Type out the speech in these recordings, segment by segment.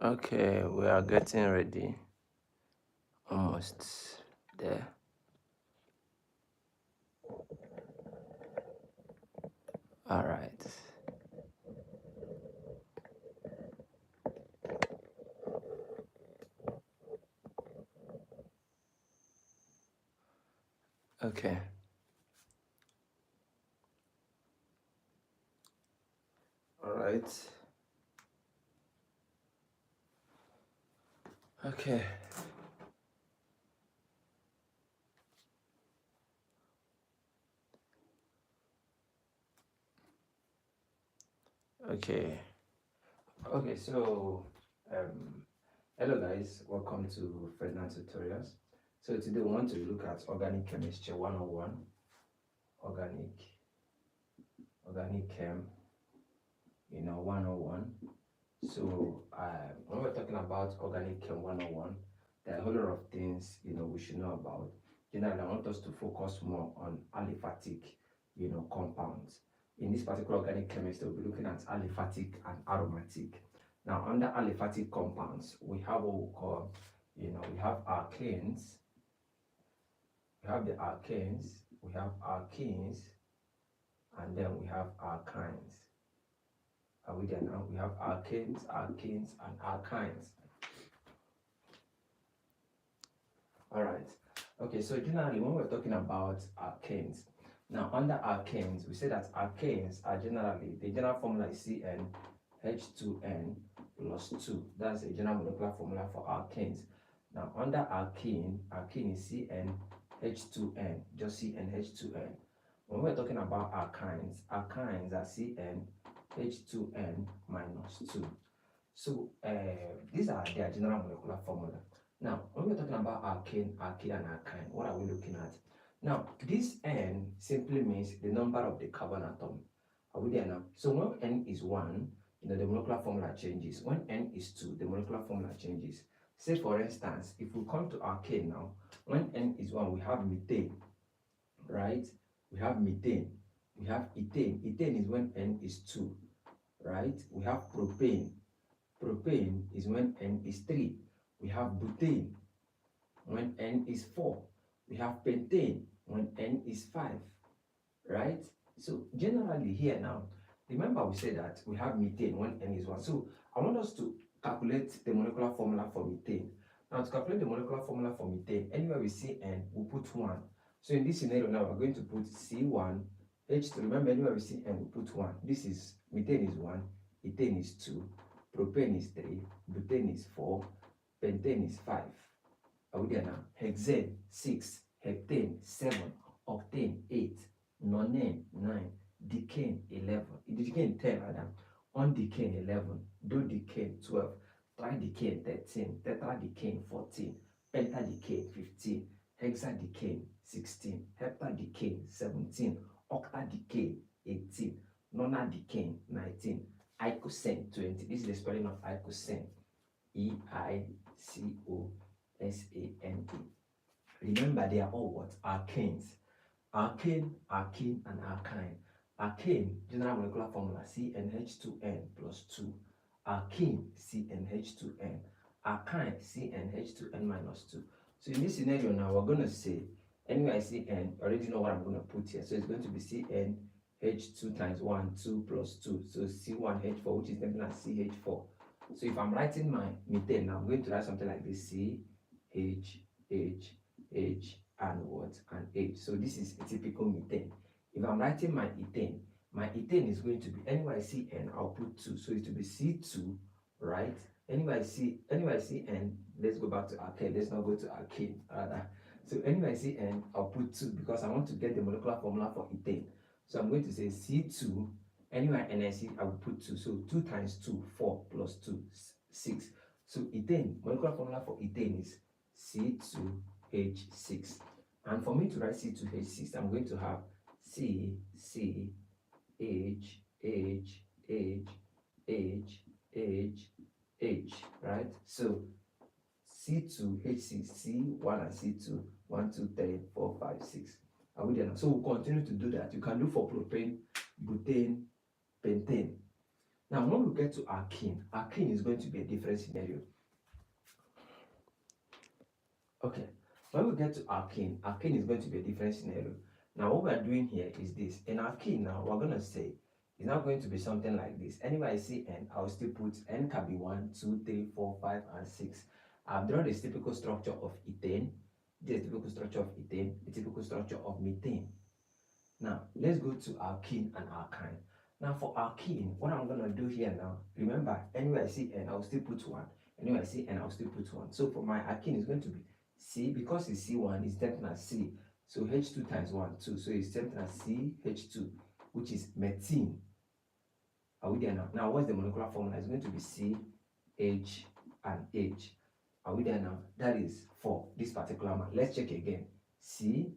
Okay, we are getting ready. Almost there. All right. Okay. All right. Okay. Okay. Okay, so hello guys, welcome to Ferdinand Tutorials. So today we want to look at organic chemistry 101, organic chem, 101. So when we're talking about organic chem 101, there are a whole lot of things we should know about. Generally, I want us to focus more on aliphatic, compounds. In this particular organic chemistry, we'll be looking at aliphatic and aromatic. Now, under aliphatic compounds, we have what we call, we have alkanes, we have the alkanes, we have alkenes, and then we have alkynes. Are we there now? We have alkanes, alkenes, and alkynes. All right. Okay, so generally, when we're talking about alkanes, now under alkanes, we say that alkanes are generally, the general formula is CnH2n plus 2. That's a general molecular formula for alkanes. Now under alkene is CnH2n, just CnH2n. When we're talking about alkynes are CnH2n minus 2. So these are their general molecular formula. Now, when we're talking about alkane, alkene, and alkyne, what are we looking at? Now, this N simply means the number of the carbon atom. Are we there now? So when N is 1, the molecular formula changes. When N is 2, the molecular formula changes. Say for instance, if we come to alkane now, when N is 1, we have methane, right? We have methane. We have ethane. Ethane is when N is 2, right? We have propane. Propane is when N is 3. We have butane when N is 4. We have pentane when N is 5, right? So generally here now, remember we said that we have methane when N is 1. So I want us to calculate the molecular formula for methane. Now to calculate the molecular formula for methane, anywhere we see N, we'll put 1. So in this scenario now, we're going to put C1, H2. Remember, anywhere we see N, we put 1. This is, methane is 1, ethane is 2, propane is 3, butane is 4, pentane is 5. Are we there now? Hexane 6, heptane 7, octane 8, nonane 9, decane 11, decane 10 rather, undecane 11, dodecane 12, tridecane 13, tetradecane 14, pentadecane 15, hexadecane 16, heptadecane 17, octadecane 18, nonadecane 19, icosane 20. This is the spelling of icosane. E-I-C-O-S-A-N-E. Remember, they are all what? Alkanes. Alkane, alkene, and alkyne. Alkane, general molecular formula, CnH2n plus 2. Alkene, CnH2n. Alkyne, CnH2n minus 2. So in this scenario now, we're going to say, anyway I see N, I already know what I'm going to put here. So it's going to be CnH2 times 1, 2 plus 2. So C1H4, which is something like CH4. So if I'm writing my methane now, I'm going to write something like this: C, H, H, H, and what? And H. So this is a typical methane. If I'm writing my ethane is going to be, anywhere I see N, I'll put 2. So it will be C2, right? Anywhere I see N, let's go back to alkane. Let's not go to alkane, rather. So anywhere I see N, I'll put 2 because I want to get the molecular formula for ethane. So I'm going to say C2. Anywhere NSC, I will put 2. So 2 times 2, 4 plus 2, 6. So ethane, molecular formula for ethane is C2H6. And for me to write C2H6, I'm going to have C, C, H, H, H, H, H, H, right? So C2H6, C1 and C2, 1, 2, 3, 4, 5, 6. Are we there now? So we'll continue to do that. You can do for propane, butane, pentane. Now, when we get to alkene is going to be a different scenario. Okay, when we get to alkene is going to be a different scenario. Now, what we're doing here is this. In alkene, now we're going to say it's not going to be something like this. Anywhere I see N, I'll still put N can be 1, 2, 3, 4, 5, and 6. I've drawn this typical structure of ethane, this typical structure of ethane, the typical structure of methane. Now, let's go to alkene and alkyne. Now, for alkene, what I'm going to do here now, remember, anywhere I see N, I'll still put 1. Anywhere I see N, I'll still put 1. So, for my alkene, it's going to be C, because it's C1, it's tempting as C. So, H2 times 1, 2. So, it's tempting as CH2, which is methane. Are we there now? Now, what's the molecular formula? It's going to be C, H, and H. Are we there now? That is for this particular one. Let's check again. C,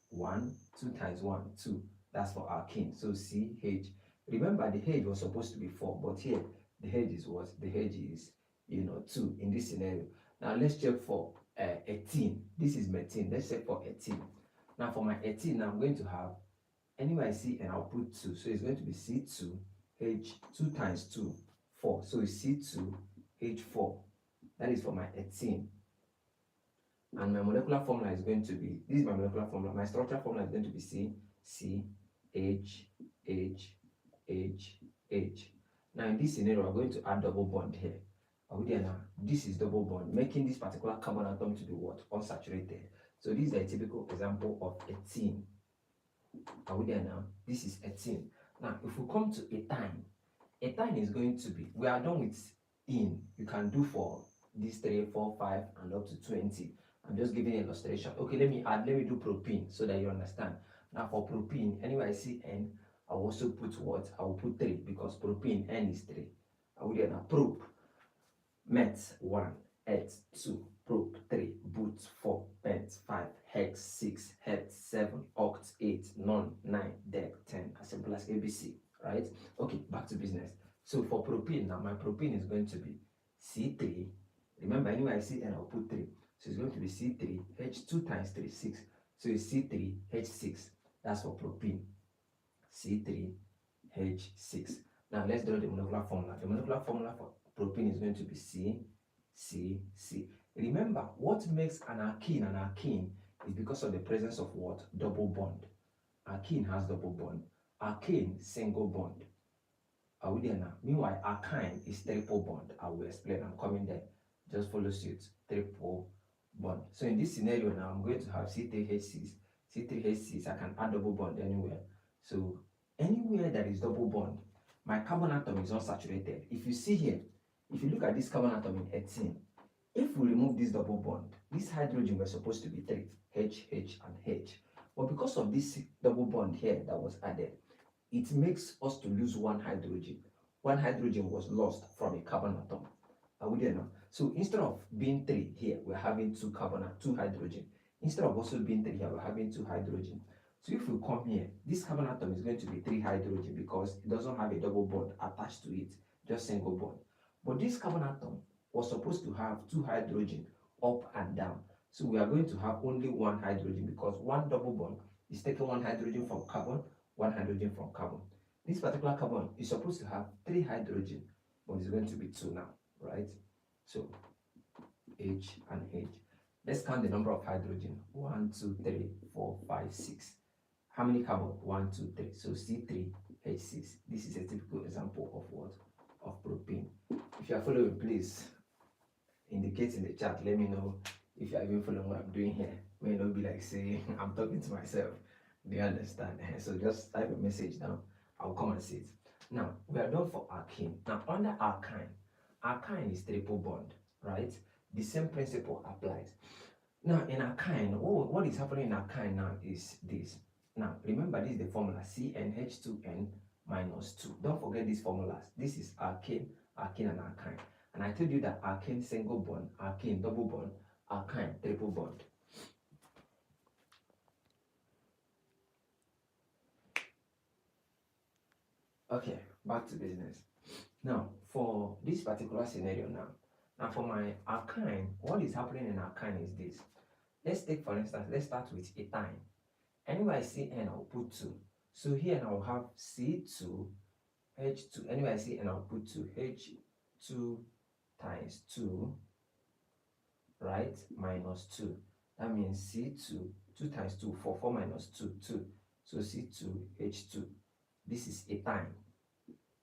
1, 2 times 1, 2. That's for alkene. So CH. Remember, the H was supposed to be 4, but here the H is what? The H is 2 in this scenario. Now let's check for ethene. This is methane. Let's check for ethene. Now for my ethene, I'm going to have anywhere I see and I'll put 2. So it's going to be C2 H 2 times 2, 4. So it's C2 H4. That is for my ethene. And my molecular formula is going to be, this is my molecular formula. My structural formula is going to be C, H, H, H, H. Now in this scenario, we're going to add double bond here. Are we there now? This is double bond, making this particular carbon atom to be what? Unsaturated. So this is a typical example of ethene. Are we there now? This is ethene. Now, if we come to ethyne is going to be, we are done with in. You can do for these 3, 4, 5, and up to 20. I'm just giving an illustration. Okay, let me do propene so that you understand. Now for propene, anywhere I see N, I'll also put what? I will put 3 because propene, N is 3. Are we there now? Prop, met 1, et 2, prop 3, but 4, pent 5, hex 6, het 7, oct 8, non 9, dec 10, as simple as ABC, right? Okay, back to business. So for propene now, my propene is going to be C3. Remember, anywhere I see N, I'll put 3. So it's going to be C3, H2 times 3, 6. So it's C3, H6. That's for propene. C3, H6. Now let's draw the molecular formula. The molecular formula for propene is going to be C, C, C. Remember, what makes an alkene is because of the presence of what? Double bond. Alkene has double bond. Alkane, single bond. Are we there now? Meanwhile, alkyne is triple bond. I will explain. I'm coming there. Just follow suit. Triple bond. So in this scenario now, I'm going to have C3H6. C3H6, I can add double bond anywhere. So anywhere that is double bond, my carbon atom is unsaturated. If you see here, if you look at this carbon atom in ethene, if we remove this double bond, this hydrogen was supposed to be 3, H, H, and H. But because of this double bond here that was added, it makes us to lose one hydrogen. One hydrogen was lost from a carbon atom. Are we there now? So instead of being 3 here, we're having 2 hydrogen. Instead of also being 3 here, we're having 2 hydrogen. So if we come here, this carbon atom is going to be 3 hydrogen because it doesn't have a double bond attached to it, just single bond. But this carbon atom was supposed to have 2 hydrogen up and down. So we are going to have only 1 hydrogen because one double bond is taking 1 hydrogen from carbon, 1 hydrogen from carbon. This particular carbon is supposed to have 3 hydrogen, but it's going to be 2 now, right? So H and H. Let's count the number of hydrogen. 1, 2, 3, 4, 5, 6. How many carbon? 1, 2, 3. So C3H6. This is a typical example of what? Of propane. If you are following, please indicate in the chat. Let me know if you are even following what I'm doing here. May not be like saying I'm talking to myself. Do you understand? So just type a message down. I'll come and see it. Now we are done for alkene. Now under alkyne is triple bond, right? The same principle applies. Now in alkyne, what is happening in alkyne now is this. Now remember, this is the formula CnH2n minus 2. Don't forget these formulas. This is alkane, and alkyne. And I told you that alkane single bond, alkane double bond, alkyne triple bond. Okay, back to business. Now, for this particular scenario now for my alkyne, what is happening in alkyne is this. Let's take, for instance, let's start with ethyne. Anywhere I see N, I'll put 2. So here I'll have C2 H2, anyway I say, and I'll put 2, H2 times 2, right, minus 2. That means C2, 2 times 2, 4, 4 minus 2, 2. So C2, H2. This is ethyne,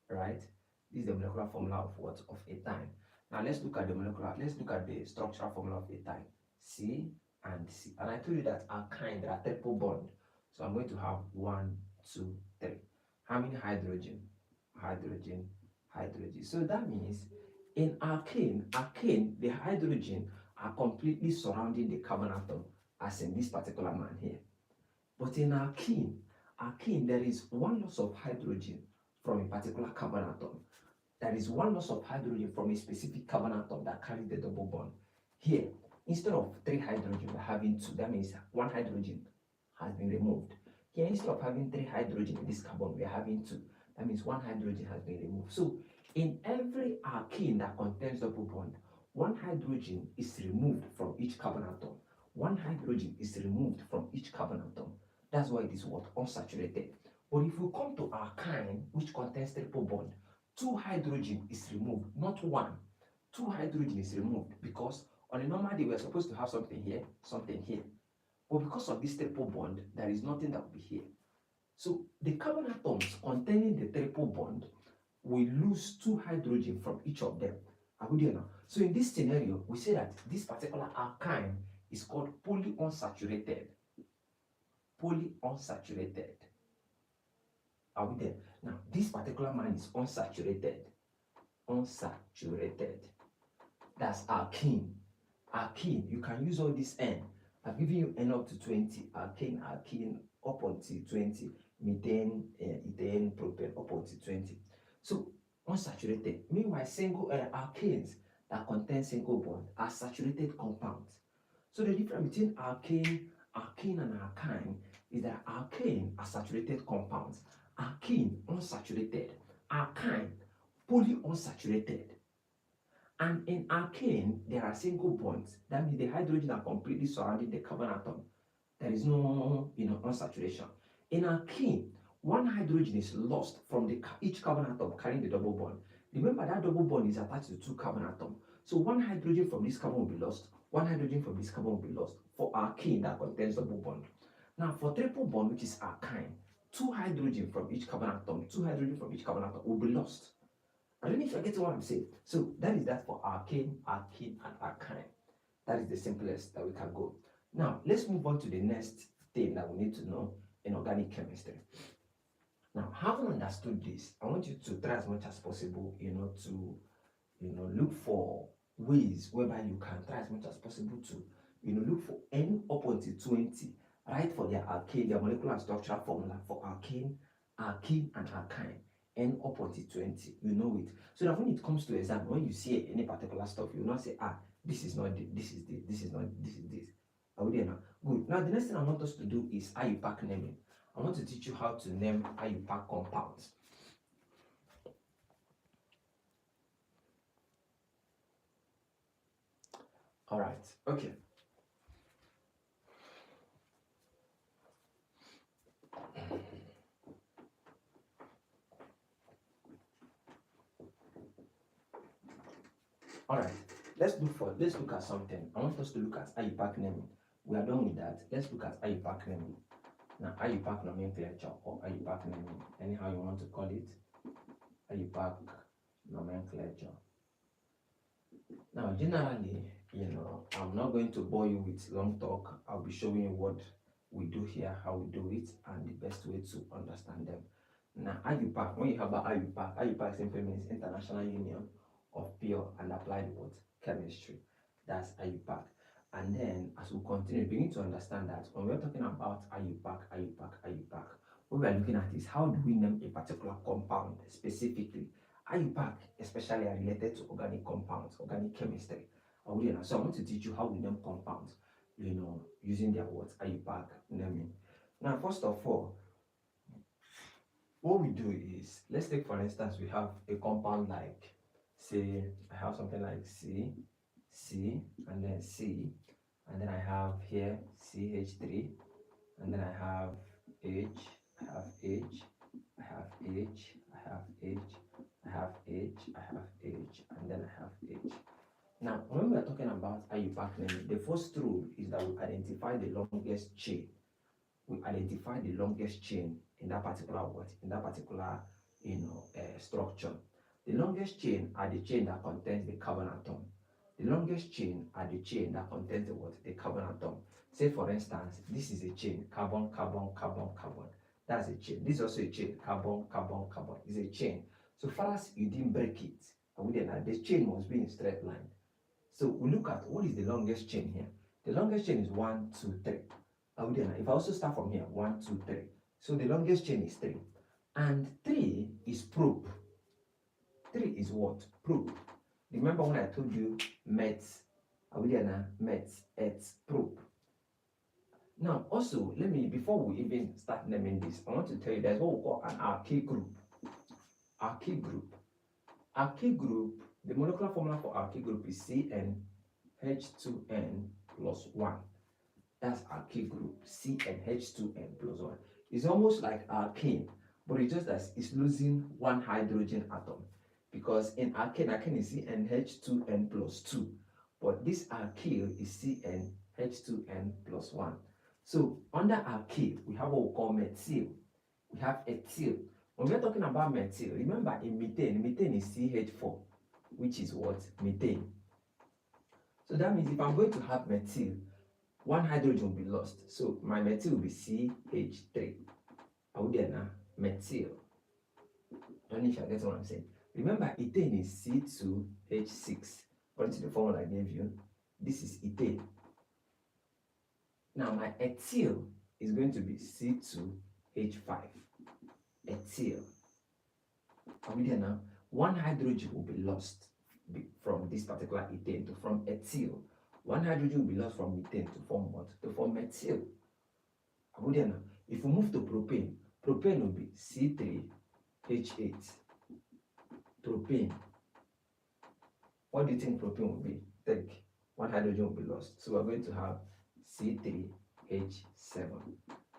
right? This is the molecular formula of what? Of ethyne. Now let's look at the structural formula of ethyne. C and C. And I told you that alkyne, there are triple bond. So I'm going to have 1, 2, 3. How many hydrogen? Hydrogen, hydrogen. So that means in alkane, the hydrogen are completely surrounding the carbon atom, as in this particular man here. But in alkene, there is one loss of hydrogen from a particular carbon atom. There is one loss of hydrogen from a specific carbon atom that carries the double bond. Here, instead of 3 hydrogen, we're having 2. That means 1 hydrogen has been removed. Here, instead of having 3 hydrogen in this carbon, we're having 2. That means 1 hydrogen has been removed. So, in every alkene that contains double bond, 1 hydrogen is removed from each carbon atom. 1 hydrogen is removed from each carbon atom. That's why it is what? Unsaturated. But if we come to alkyne, which contains triple bond, 2 hydrogen is removed, not 1. 2 hydrogen is removed because on a normal day, we're supposed to have something here, something here. But because of this triple bond, there is nothing that will be here. So the carbon atoms containing the triple bond will lose 2 hydrogen from each of them. Are we there now? So in this scenario, we say that this particular alkyne is called polyunsaturated. Polyunsaturated. Are we there? Now, this particular man is unsaturated. Unsaturated. That's alkene. Alkene, you can use all this N. I've given you N up to 20. Alkene up until 20. Methane, ethane, propane up until 20. So, unsaturated. Meanwhile, single alkanes that contain single bond are saturated compounds. So the difference between alkane and alkyne is that alkane are saturated compounds, alkene unsaturated, alkyne polyunsaturated. And in alkane, there are single bonds. That means the hydrogen are completely surrounding the carbon atom. There is no, unsaturation. In alkene, 1 hydrogen is lost from each carbon atom carrying the double bond. Remember that double bond is attached to 2 carbon atoms. So 1 hydrogen from this carbon will be lost. 1 hydrogen from this carbon will be lost for alkene that contains double bond. Now for triple bond, which is alkyne, 2 hydrogen from each carbon atom, 2 hydrogen from each carbon atom will be lost. I don't know if you're getting what I'm saying. So that is that for alkane, and alkyne. That is the simplest that we can go. Now let's move on to the next thing that we need to know in organic chemistry. Now, having understood this, I want you to try as much as possible, to look for ways whereby you can try as much as possible to, look for N up until 20, right, for their alkane, their molecular and structural formula for alkane, and alkyne, N up until 20, you know it. So that when it comes to exam, when you see any particular stuff, you will not say, this is not this is this, this is not this is this. Are we there now? Good. Now, the next thing I want us to do is IUPAC naming. I want to teach you how to name IUPAC compounds. All right. Okay. All right. Let's look at something. I want us to look at IUPAC naming. We are done with that. Let's look at IUPAC naming. Now, IUPAC nomenclature or IUPAC naming, anyhow you want to call it, IUPAC nomenclature. Now, generally, I'm not going to bore you with long talk. I'll be showing you what we do here, how we do it, and the best way to understand them. Now, IUPAC, when you hear about IUPAC simply means International Union of Pure and Applied Chemistry. That's IUPAC. And then, as we continue, begin to understand that when we're talking about IUPAC, what we are looking at is how do we name a particular compound specifically. IUPAC especially are related to organic compounds, organic chemistry. So I want to teach you how we name compounds, using their words, IUPAC naming. Now, first of all, what we do is, let's take for instance, we have a compound like, say, I have something like C, and then C, and then I have here CH3, and then I have H, I have H, I have H, I I have H, I have H, I have H, and then I have H. Now, when we are talking about IUPAC naming, the first rule is that we identify the longest chain. We identify the longest chain in that particular word, in that particular structure. The longest chain are the chain that contains the carbon atom. The longest chain are the chain that contains the what? The carbon atom. Say for instance, this is a chain, carbon, carbon, carbon, carbon. That's a chain. This is also a chain, carbon, carbon, carbon. It's a chain. So far as you didn't break it, the chain must be in straight line. So we look at what is the longest chain here. The longest chain is 1, 2, 3. If I also start from here, 1, 2, 3. So the longest chain is 3. And 3 is probe. 3 is what? Probe. Remember when I told you METS, probe. Now also, before we even start naming this, I want to tell you there's what we call an alkyl group. Alkyl group. Alkyl group, the molecular formula for alkyl group is CnH2n plus 1. That's alkyl group, CnH2n plus 1. It's almost like alkane, but it's just that it's losing one hydrogen atom. Because in alkane is CnH2n plus 2. But this alkyl is CnH2n plus 1. So under alkyl, we have what we call methyl. We have ethyl. When we're talking about methyl, remember in methane is CH4, which is what? Methane. So that means if I'm going to have methyl, one hydrogen will be lost. So my methyl will be CH3. Methyl. Don't know if you get what I'm saying. Remember, ethane is C2H6. According to the formula I gave you, this is ethane. Now my ethyl is going to be C2H5. Ethyl. Are we there now? One hydrogen will be lost from this particular ethane to form ethyl. One hydrogen will be lost from methane to form what? To form methyl. Are we there now? If we move to propane, propane will be C3H8. Propane. What do you think propane will be? Take one hydrogen will be lost. So we're going to have C3H7.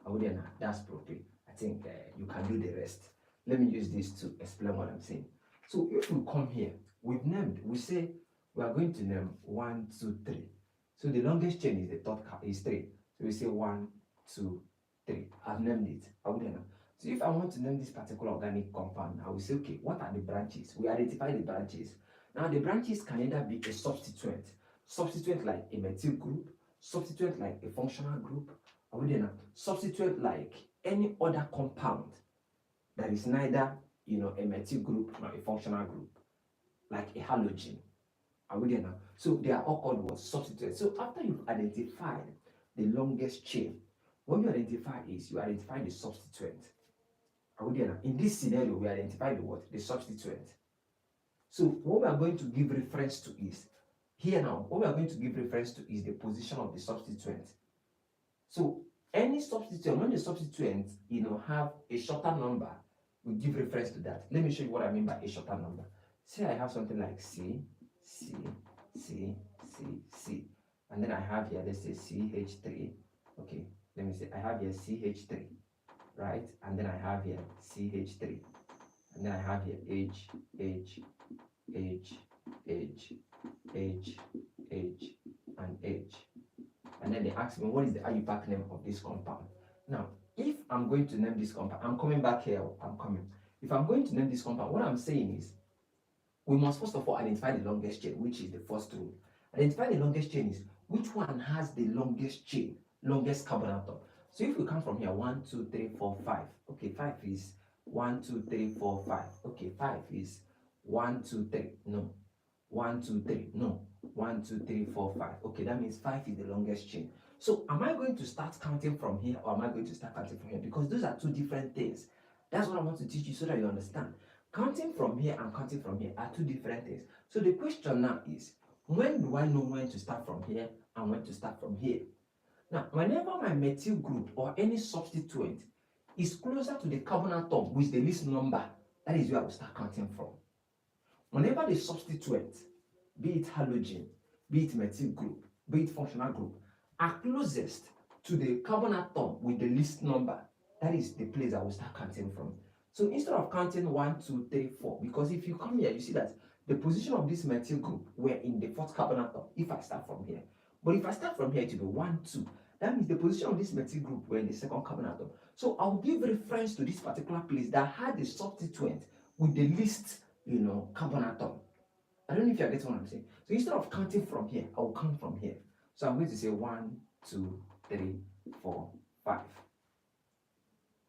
Are we there now? That's propane. I think you can do the rest. Let me use this to explain what I'm saying. So if we come here, we say we are going to name 1, 2, 3. So the longest chain is the third is 3. So we say 1, 2, 3. I've named it. Are we there now? So if I want to name this particular organic compound, I will say, okay, what are the branches? We identify the branches. Now the branches can either be a substituent like a methyl group, substituent like a functional group. Are we there now? Substituent like any other compound that is neither a methyl group nor a functional group, like a halogen. Are we there now? So they are all called what? Substituents. So after you've identified the longest chain, what you identify is you identify the substituent. Are we there now? In this scenario, we identify the what? The substituent. So what we are going to give reference to is here now. What we are going to give reference to is the position of the substituent. So any substituent, when the substituent have a shorter number, we give reference to that. Let me show you what I mean by a shorter number. Say I have something like C, C, C, C, C, and then I have here, let's say CH3. Okay, let me say I have here CH3, right? And then I have here CH3, and then I have here H, H, H, H, H, H, and H. And then they ask me, what is the IUPAC name of this compound? Now, if I'm going to name this compound, I'm coming back here, If I'm going to name this compound, what I'm saying is, we must first of all identify the longest chain, which is the first rule. Identify the longest chain is, which one has the longest chain, longest carbon atom? So if we come from here, 1, 2, 3, 4, 5. Okay, 5 is 1, 2, 3, 4, 5. Okay, 5 is 1, 2, 3. No. 1, 2, 3. No. 1, 2, 3, 4, 5. Okay, that means 5 is the longest chain. So am I going to start counting from here or am I going to start counting from here? Because those are two different things. That's what I want to teach you so that you understand. Counting from here and counting from here are two different things. So the question now is, when do I know when to start from here and when to start from here? Now, whenever my methyl group or any substituent is closer to the carbon atom with the least number, that is where I will start counting from. Whenever the substituent, be it halogen, be it methyl group, be it functional group, are closest to the carbon atom with the least number, that is the place I will start counting from. So instead of counting 1, 2, 3, 4, because if you come here, you see that the position of this methyl group were in the fourth carbon atom if I start from here. But if I start from here, it will be 1, 2. That means the position of this methyl group were in the second carbon atom. So I'll give reference to this particular place that had the substituent with the least, carbon atom. I don't know if you're getting what I'm saying. So instead of counting from here, I will count from here. So I'm going to say 1, 2, 3, 4, 5.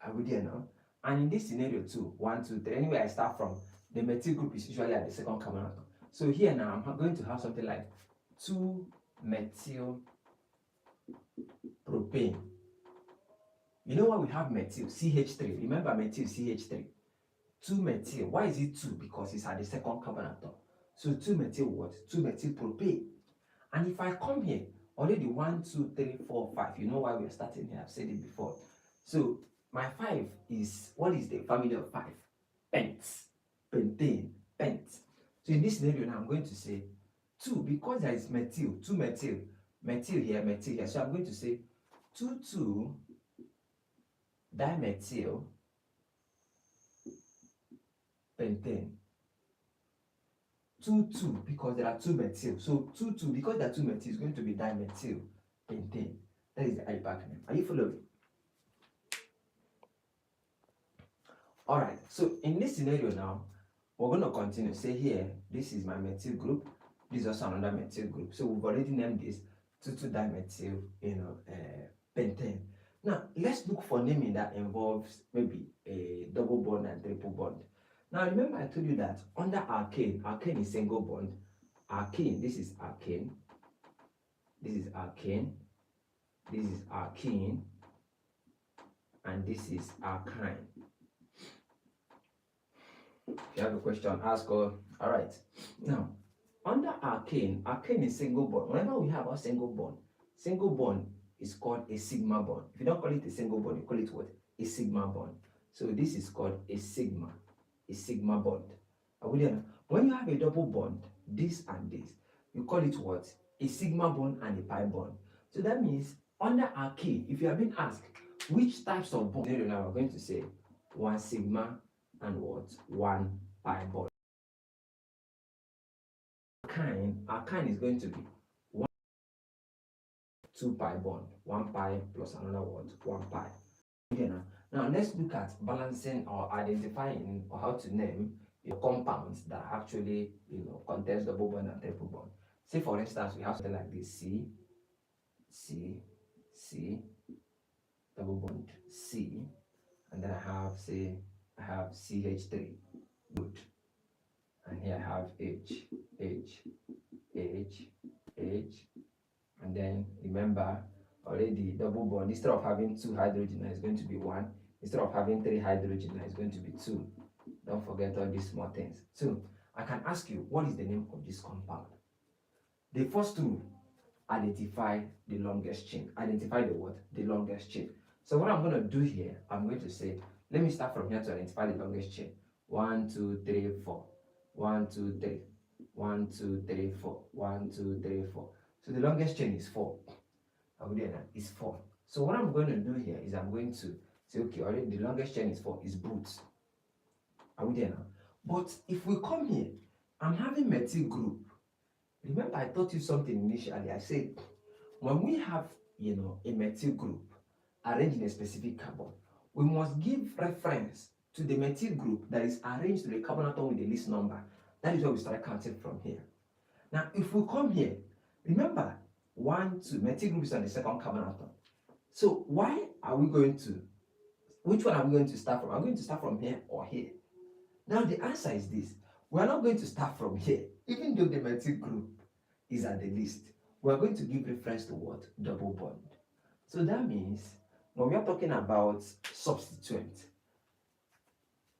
Are we there now? And in this scenario too, 1, 2, 3. Anyway, I start from the methyl group is usually at the second carbon atom. So here now I'm going to have something like 2 methyl propane. You know why we have methyl CH3? Remember methyl CH3. 2 methyl. Why is it 2? Because it's at the second carbon atom. So 2 methyl what? 2 methyl propane. And if I come here, already 1, 2, 3, 4, 5. You know why we're starting here? I've said it before. So my 5 is, what is the family of 5? Pents. Pentane. Pent. So in this scenario now, I'm going to say 2, because there is methyl, 2 methyl, methyl here, methyl here. So I'm going to say 2, 2 dimethyl pentane. 2, 2, because there are 2 methyl. So 2, 2, because there are 2 methyl, is going to be dimethyl pentane. That is the IUPAC name. Are you following? Alright, so in this scenario now, we're going to continue. Say here, this is my methyl group. This is also another methyl group. So we've already named this 2,2-dimethyl, pentane. Now, let's look for naming that involves maybe a double bond and triple bond. Now, remember I told you that under alkane, alkane is single bond. Alkane, this is alkane. This is alkane. This is alkene. And this is alkyne. If you have a question, ask her. All right. Now, under alkane, alkane is single bond. Whenever we have a single bond is called a sigma bond. If you don't call it a single bond, you call it what? A sigma bond. So this is called a sigma bond. Are we there? When you have a double bond, this and this, you call it what? A sigma bond and a pi bond. So that means under alkane, if you have been asked which types of bond, now we're going to say 1 sigma and what? 1 pi bond. Alkyne is going to be 1, 2 pi bond, 1 pi plus another what? 1 pi. Okay, now let's look at balancing or identifying or how to name your compounds that actually contains double bond and triple bond. Say for instance we have something like this: C, double bond C, and then I have CH3, good, and here I have H, and then remember already double bond, instead of having 2 hydrogen, it's going to be 1. Instead of having 3 hydrogen, it's going to be 2. Don't forget all these small things. So I can ask you, what is the name of this compound? The first rule, identify the longest chain. Identify the what? The longest chain. So what I'm going to do here, I'm going to say, let me start from here to identify the longest chain. 1, 2, 3, 4. 1, 2, 3. 1, 2, 3, 4. 1, 2, 3, 4. So the longest chain is 4. Is 4. So what I'm going to do here is I'm going to say, okay, already the longest chain is 4, is brute. Are we there now? But if we come here, I'm having methyl group. Remember I taught you something initially. I said when we have a methyl group arranged in a specific carbon, we must give reference to the methyl group that is arranged to the carbon atom with the least number. That is where we start counting from here. Now if we come here, remember 1, 2, methyl group is on the second carbon atom. So which one are we going to start from? I'm going to start from here or here. Now the answer is this: we are not going to start from here, even though the methyl group is at the least. We are going to give reference to what? Double bond. So that means when we are talking about substituent,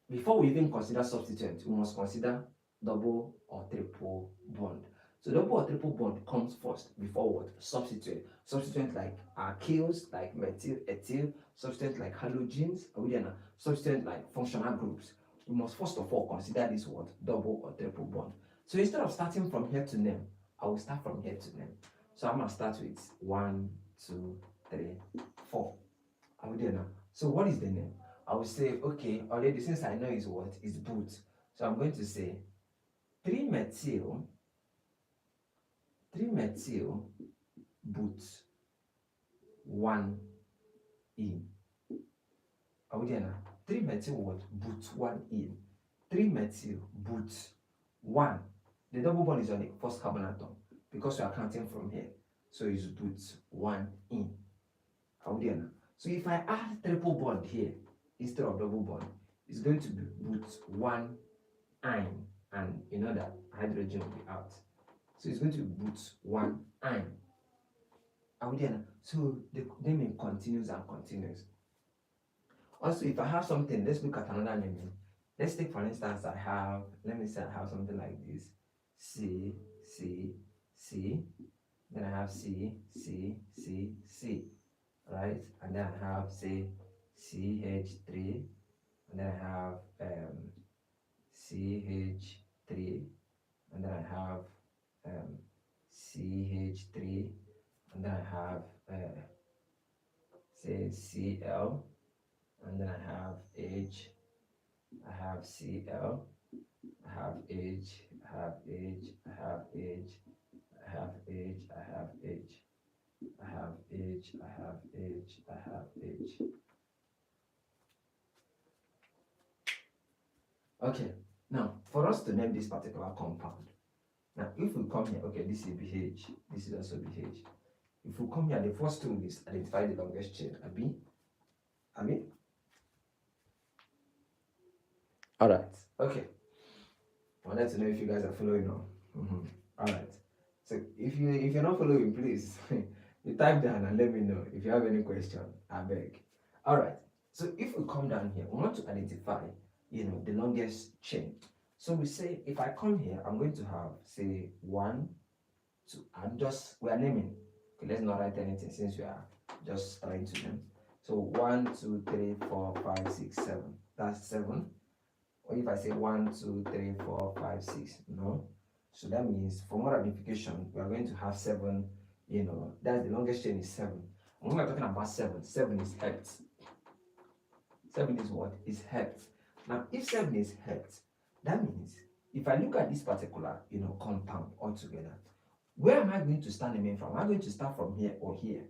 before we even consider substituent, we must consider double or triple bond. So double or triple bond comes first before what? Substituent. Substituent like alkyls, like methyl, ethyl, substituent like halogens, substituent like functional groups. We must first of all consider this what? Double or triple bond. So instead of starting from here to name, I will start from here to name. So I'm going to start with 1, 2, 3, 4. Are we there now? So what is the name? I will say, okay, already since I know is what is boot, so I'm going to say 3-methyl boot 1E. Are we there now? 3-methyl what? Boot 1E. 3-methyl boot 1. The double bond is on the first carbon atom because we are counting from here. So it's boot 1E. Are we there now? So if I add triple bond here instead of double bond, it's going to be boot 1 ion, and you know that hydrogen will be out. So it's going to be boot 1 ion. Are we there now? So the naming continues and continues. Also, if I have something, let's look at another naming. Let's take, for instance, let me say I have something like this. C, then I have C, right? And then I have, say, CH3, and then I have CH3, and then I have CH3, and then I have say Cl, and then I have H, I have Cl, I have H, I have H, I have H, I have H, I have H, I have H, I have H, I have H. Okay, now for us to name this particular compound, now if we come here, okay, this is BH, this is also BH. If we come here, the first thing is identify the longest chain. Abi? All right. Okay. I wanted to know if you guys are following on. All right. So if you're not following, please you type down and let me know if you have any question. I beg. All right. So if we come down here, we want to identify, the longest chain. So we say if I come here, I'm going to have say 1, 2. We are naming. Okay, let's not write anything since we are just trying to name. So 1, 2, 3, 4, 5, 6, 7. That's 7. Or if I say 1, 2, 3, 4, 5, 6, no. So that means for more identification, we are going to have 7, that's the longest chain is 7. And when we're talking about 7 is hept. 7 is what? Is hept. Now, if 7 is hept, that means if I look at this particular, compound altogether, where am I going to start naming from? Am I going to start from here or here?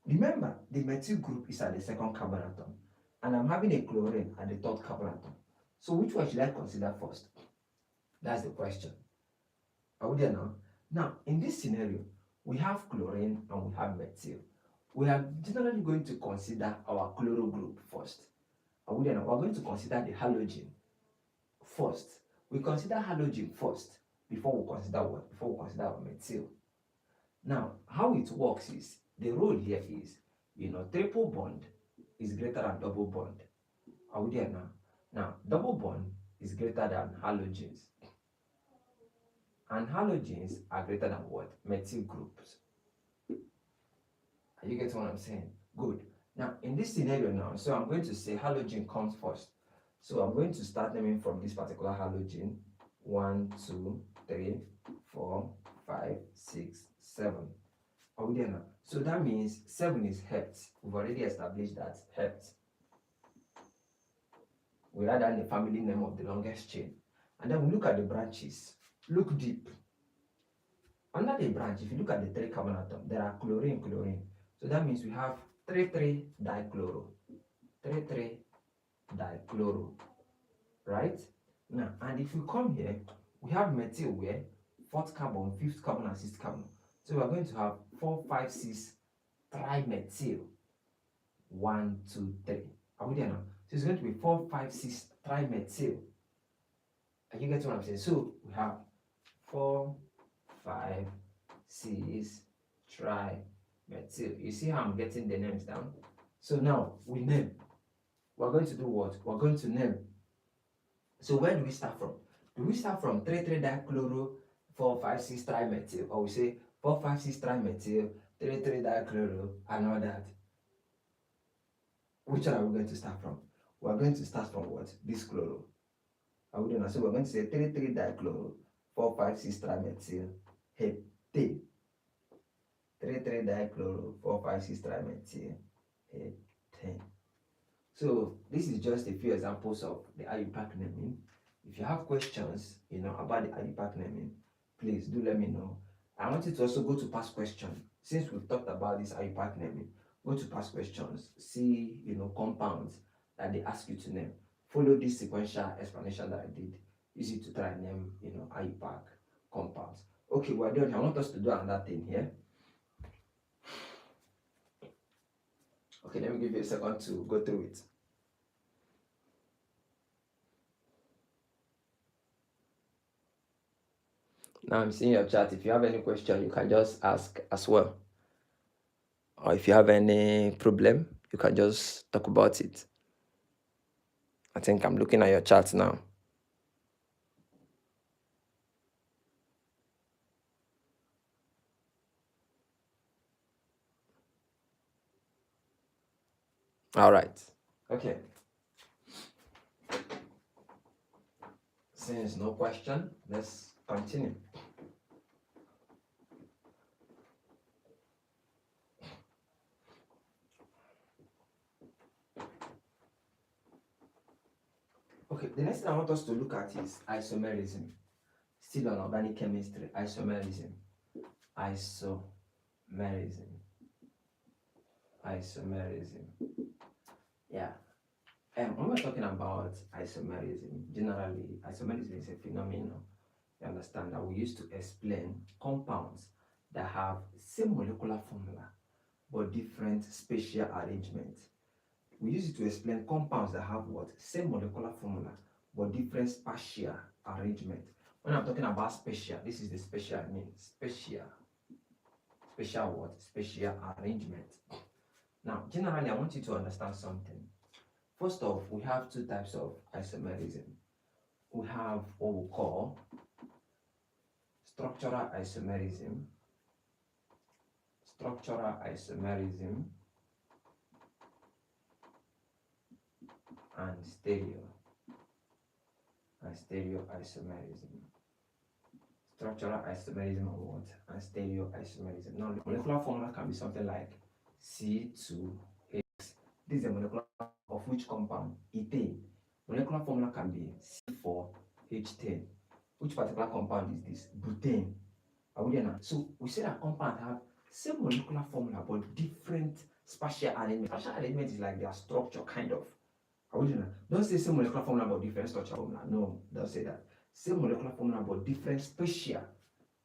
Remember, the methyl group is at the second carbon atom, and I'm having a chlorine at the third carbon atom. So which one should I consider first? That's the question. Are we there now? Now, in this scenario, we have chlorine and we have methyl. We are generally going to consider our chloro group first. Are we there now? We're going to consider the halogen first. We consider halogen first before we consider what? Before we consider our methyl. Now, how it works is, the rule here is, triple bond is greater than double bond. Are we there now? Now, double bond is greater than halogens. And halogens are greater than what? Methyl groups. Are you getting what I'm saying? Good. Now, in this scenario now, so I'm going to say halogen comes first. So I'm going to start naming from this particular halogen. 1, 2, 3, 4, 5, 6, 7. Are we there now? So that means 7 is hept. We've already established that hept. We write down the family name of the longest chain. And then we look at the branches. Look deep. Under the branch, if you look at the 3 carbon atom, there are chlorine. So that means we have 3,3-dichloro. 3,3-dichloro. Right? Now, and if you come here, we have methyl where 4th carbon, 5th carbon, and 6th carbon. So we are going to have 4, 5, 6 trimethyl. 1, 2, 3. Are we there now? So it's going to be 4, 5, 6 trimethyl. And you get what I'm saying? So we have 4, 5, 6 trimethyl. You see how I'm getting the names down? So now we name. We're going to do what? We're going to name. So where do we start from? Do we start from 3,3-dichloro, 4, 5, 6 trimethyl? Or we say 4, 5, 6 trimethyl, 3,3-dichloro, and all that? Which one are we going to start from? We're going to start from what? This chloro. Are we doing? So we're going to say 3,3-dichloro, 4, 5, 6 trimethyl, heptane. 3,3-dichloro, 4, 5, 6 trimethyl, heptane. So this is just a few examples of the IUPAC naming. If you have questions, about the IUPAC naming, please do let me know. I want you to also go to past questions. Since we've talked about this IUPAC naming, go to past questions, see, compounds that they ask you to name. Follow this sequential explanation that I did. Use it to try and name, IUPAC compounds. Okay, we're done. I want us to do another thing here. Okay, let me give you a second to go through it. Now I'm seeing your chat. If you have any question, you can just ask as well. Or if you have any problem, you can just talk about it. I think I'm looking at your chat now. All right. Okay. Since no question, let's continue. Okay, the next thing I want us to look at is isomerism. Still on organic chemistry, isomerism. Isomerism. Isomerism. Yeah. When we're talking about isomerism, generally, isomerism is a phenomenon, you understand, that we use to explain compounds that have same molecular formula but different spatial arrangement. We use it to explain compounds that have what? Same molecular formula but different spatial arrangement. When I'm talking about spatial, this is the spatial I mean. Spatial what? Spatial arrangement. Now, generally, I want you to understand something. First off, we have two types of isomerism. We have what we call structural isomerism, and stereo isomerism. Structural isomerism and what? And stereo isomerism. Now, the molecular formula can be something like C2H. This is the molecular of which compound? Ethane. Molecular formula can be C4H10. Which particular compound is this? Butane. Are we there now? So we say that compounds have same molecular formula but different spatial arrangement. Spatial arrangement is like their structure, kind of. Are we there now? Don't say same molecular formula but different structure formula. No, don't say that. Same molecular formula but different spatial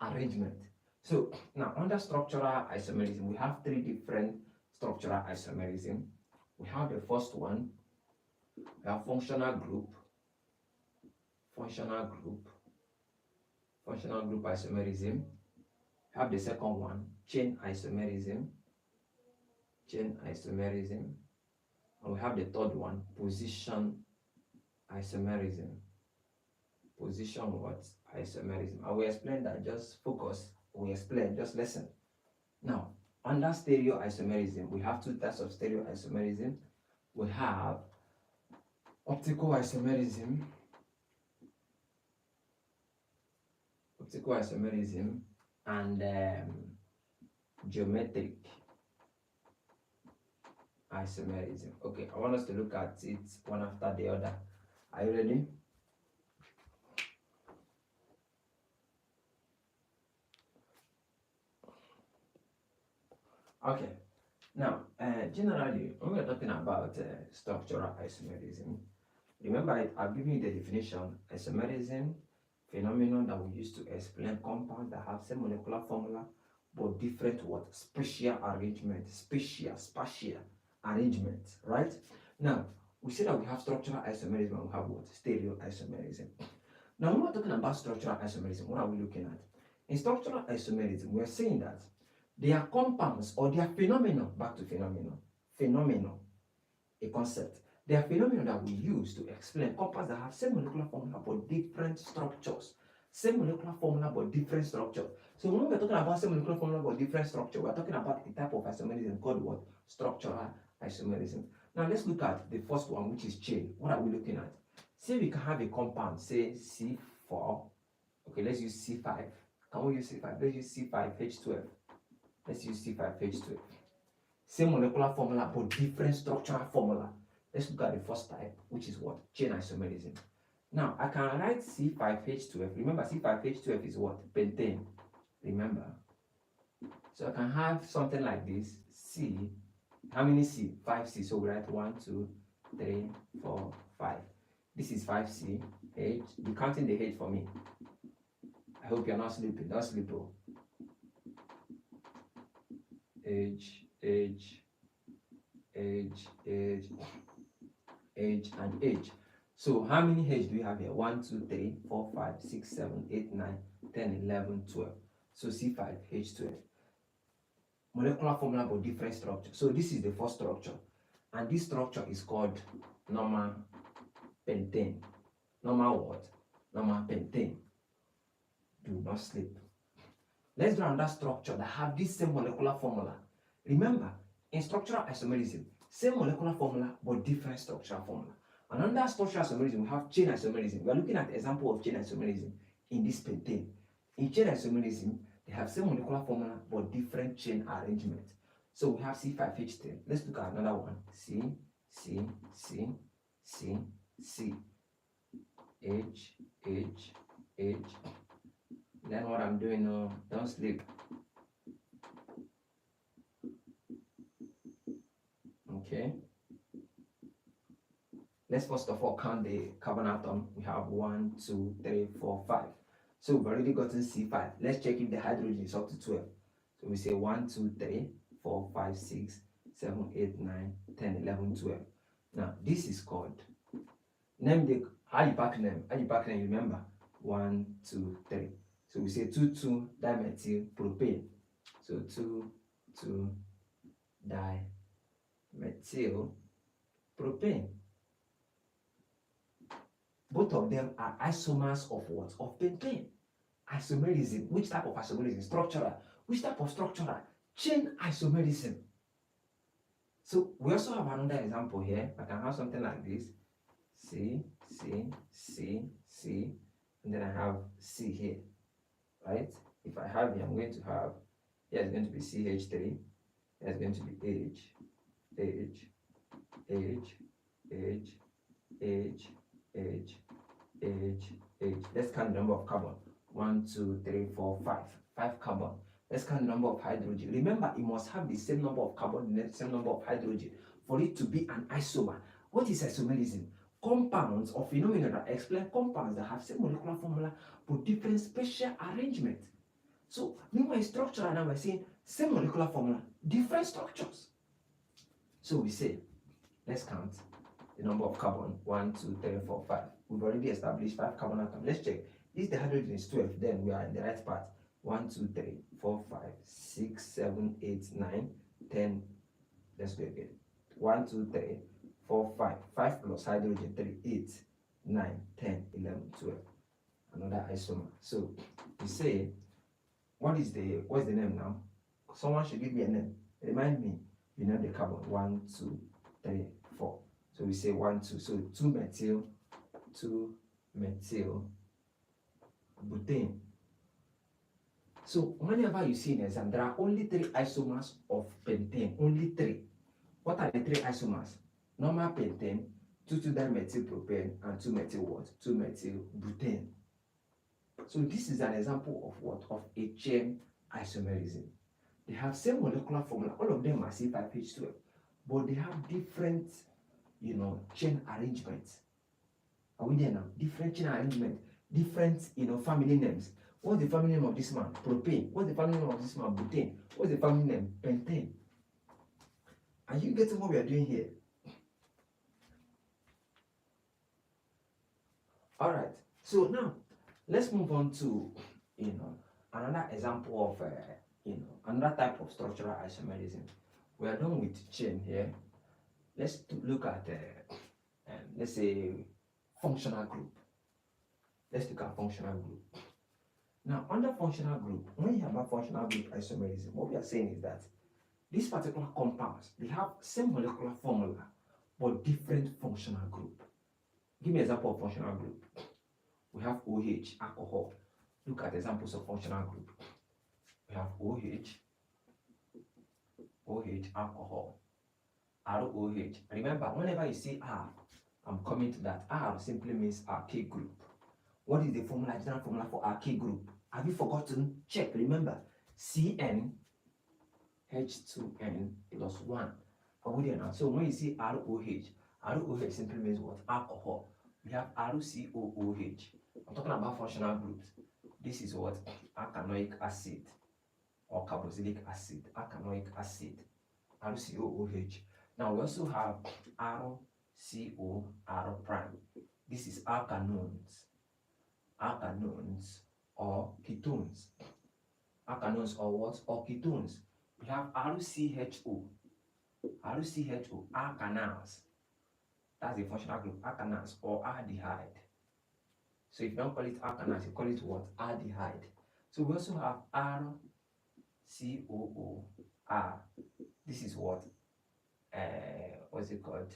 arrangement. So now under structural isomerism, we have three different structural isomerism. We have the first one, we have functional group isomerism. We have the second one, chain isomerism. And we have the third one, position isomerism. Isomerism. I will explain that, just focus. We explain, just listen. Now, under stereo isomerism, we have two types of stereo isomerism. We have optical isomerism, and geometric isomerism. Okay, I want us to look at it one after the other. Are you ready? Okay. Now, generally, when we're talking about structural isomerism, remember I've given you the definition. Isomerism, phenomenon that we use to explain compounds that have same molecular formula but different what? Spatial arrangement, right? Now, we say that we have structural isomerism and we have what? Stereo isomerism. Now, when we're talking about structural isomerism, what are we looking at? In structural isomerism, we're saying that they are compounds or they are phenomena, back to phenomenon, a concept. They are phenomena that we use to explain compounds that have same molecular formula but different structures. Same molecular formula but different structure. So when we're talking about same molecular formula but different structure, we're talking about a type of isomerism called what? Structural isomerism. Now let's look at the first one, which is chain. What are we looking at? Say we can have a compound, say C4. Okay, let's use C5. Can we use C5? Let's use C5H12. Let's use C5H12. Same molecular formula but different structural formula. Let's look at the first type, which is what? Chain isomerism. Now, I can write C5H12. Remember, C5H12 is what? Pentane. Remember. So I can have something like this. C. How many C? 5C. So we write 1, 2, 3, 4, 5. This is 5C. H. Be counting the H for me. I hope you're not sleeping. Don't sleep, bro. H, H, H, H, H, and H. So how many H do we have here? 1, 2, 3, 4, 5, 6, 7, 8, 9, 10, 11, 12. So C5H12. Molecular formula for different structure. So this is the first structure. And this structure is called normal pentane. Normal what? Normal pentane. Do not sleep. Let's do another structure that have this same molecular formula. Remember, in structural isomerism, same molecular formula but different structural formula. And under structural isomerism, we have chain isomerism. We are looking at the example of chain isomerism in this pentane. In chain isomerism, they have same molecular formula but different chain arrangement. So we have C5H10. Let's look at another one. C, C, C, C, C, H, H, H. Then what I'm doing now, don't sleep. Okay. Let's first of all count the carbon atom. We have 1, 2, 3, 4, 5. So we've already gotten C5. Let's check if the hydrogen is up to 12. So we say 1, 2, 3, 4, 5, 6, 7, 8, 9, 10, 11, 12. Now this is called, name the IUPAC name. IUPAC name, remember? 1, 2, 3. So we say 2,2-dimethyl propane. So 2,2-dimethyl propane. Both of them are isomers of what? Of pentane. Isomerism. Which type of isomerism? Structural. Which type of structural? Chain isomerism. So we also have another example here. I can have something like this. C, C, C, C, and then I have C here. Right? If I have here, I'm going to have, here is going to be CH3, here is going to be H, H, H, H, H, H, H, H. Let's count the number of carbon. 1, 2, 3, 4, 5. 5 carbon. Let's count the number of hydrogen. Remember, it must have the same number of carbon and the same number of hydrogen for it to be an isomer. What is isomerism? Compounds or phenomena that explain compounds that have same molecular formula but different spatial arrangement. So, meanwhile, structural, now we're saying same molecular formula, different structures. So we say, let's count the number of carbon. 1, 2, 3, 4, 5. We've already established 5 carbon atoms. Let's check. If the hydrogen is 12, then we are in the right part. 1, 2, 3, 4, 5, 6, 7, 8, 9, 10. Let's go again. 1, 2, 3, 4, 5. 5 plus hydrogen, 3, 8, 9, 10, 11, 12. Another isomer. So we say, what's the name now? Someone should give me a name. Remind me. You know the carbon. 1, 2, 3, 4. So we say 1, 2. So 2-methyl butane. So whenever you see in exam, there are only 3 isomers of pentane. Only 3. What are the 3 isomers? Normal pentane, 2,2-dimethyl propane, and 2-methyl what? 2-methyl butane. So this is an example of what? Of a chain isomerism. They have same molecular formula. All of them are C5H12, but they have different, chain arrangements. Are we there now? Different chain arrangement, different, family names. What's the family name of this man? Propane. What's the family name of this man? Butane. What's the family name? Pentane. Are you getting what we are doing here? All right. So now, let's move on to, another example of, another type of structural isomerism. We are done with chain here. Let's look at, let's say, functional group. Let's look at functional group. Now, under functional group, when you have a functional group isomerism, what we are saying is that these particular compounds, they have same molecular formula, but different functional group. Give me an example of functional group. We have OH, alcohol. Look at examples of functional group. We have OH, alcohol, ROH. Remember, whenever you see R, I'm coming to that. R simply means alkyl group. What is the formula, general formula for alkyl group? Have you forgotten? Check. Remember, CN H2N plus 1. So when you see ROH, ROH simply means what? Alcohol. We have RCOOH. I'm talking about functional groups. This is what? Alkanoic acid or carboxylic acid. Alkanoic acid. RCOOH. Now we also have RCO R prime. This is alkanones. Alkanones or ketones. Alkanones or what? Or ketones. We have RCHO. RCHO, alkanals. That's the functional group, alkanals or aldehyde. So if you don't call it alkanals, you call it what? Aldehyde. So we also have RCOOR. This is what? What's it called?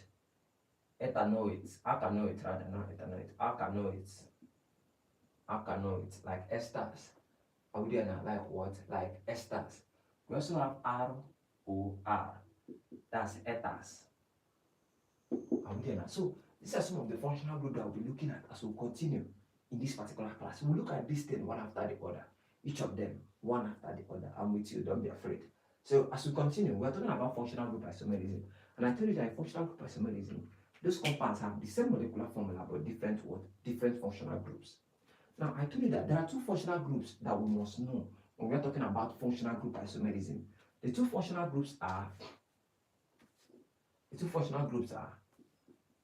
Ethanoids. Alkanoids rather, not ethanoids. Alkanoids. Alkanoids, like esters. Like what? Like esters. We also have ROR. That's ethers. So these are some of the functional groups that we'll be looking at as we continue in this particular class. We'll look at this thing one after the other. Each of them, one after the other. I'm with you, don't be afraid. So as we continue, we're talking about functional group isomerism. And I told you that in functional group isomerism, those compounds have the same molecular formula but different what? Different functional groups. Now I told you that there are two functional groups that we must know when we're talking about functional group isomerism. The two functional groups are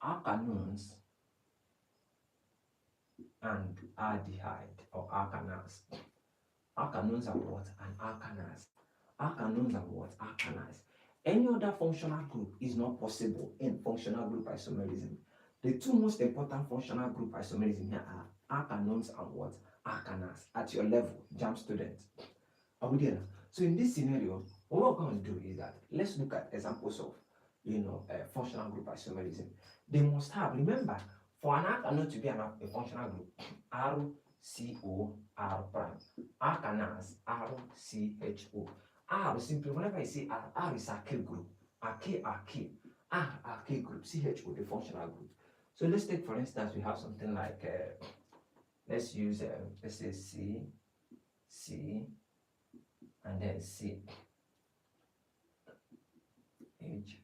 alkanones and aldehyde or alkanals. Alkanones are what? And alkanals. Alkanones are what? Alkanals. Any other functional group is not possible in functional group isomerism. The two most important functional group isomerism here are alkanones and what? Alkanals at your level, JAM students. Are we there? So in this scenario, what we're going to do is that let's look at examples of functional group isomerism. They must have, remember, for an alkanone to be a functional group, RCO R prime. Alkanals RCHO. R simply, whenever I say R is alkyl group. Alkyl. R alkyl group. CHO the functional group. So let's take, for instance, we have something like let's use let's say C, and then C. H.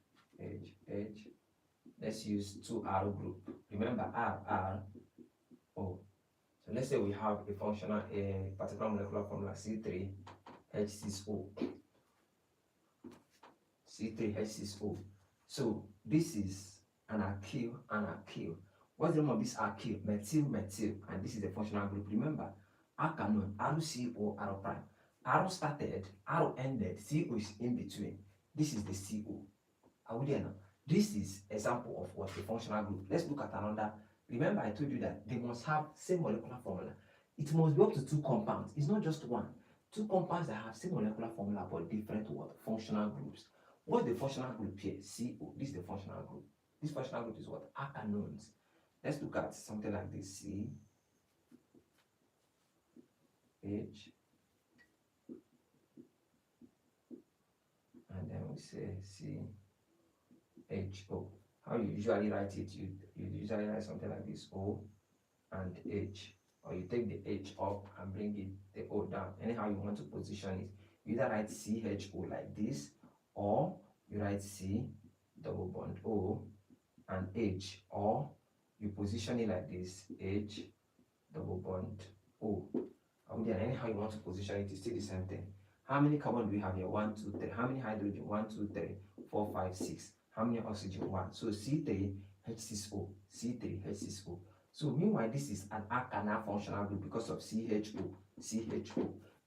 Let's use 2R group. Remember R, O. So let's say we have a functional, a particular molecular formula C3H6O. C3H6O. So this is an alkyl. What's the name of this alkyl? Methyl. And this is the functional group. Remember, alkanone, RCO, R prime. R started, R ended, CO is in between. This is the CO. Are we there now? This is example of what? A functional group. Let's look at another. Remember, I told you that they must have same molecular formula. It must be up to two compounds. It's not just one. Two compounds that have same molecular formula but different what? Functional groups. What's the functional group here? CO. This is the functional group. This functional group is what? Alkanones. Let's look at something like this. C, H, and then we say CHO. How you usually write it? You usually write something like this: O and H, or you take the H up and bring the O down. Anyhow you want to position it. You either write CHO like this, or you write C double bond O and H, or you position it like this: H double bond O. Anyhow you want to position it, it's still the same thing. How many carbon do we have here? 1, 2, 3. How many hydrogen? 1, 2, 3, 4, 5, 6. How many oxygen? 1. So C3H6O. C3H6O. So meanwhile, this is an alkanal functional group because of CHO.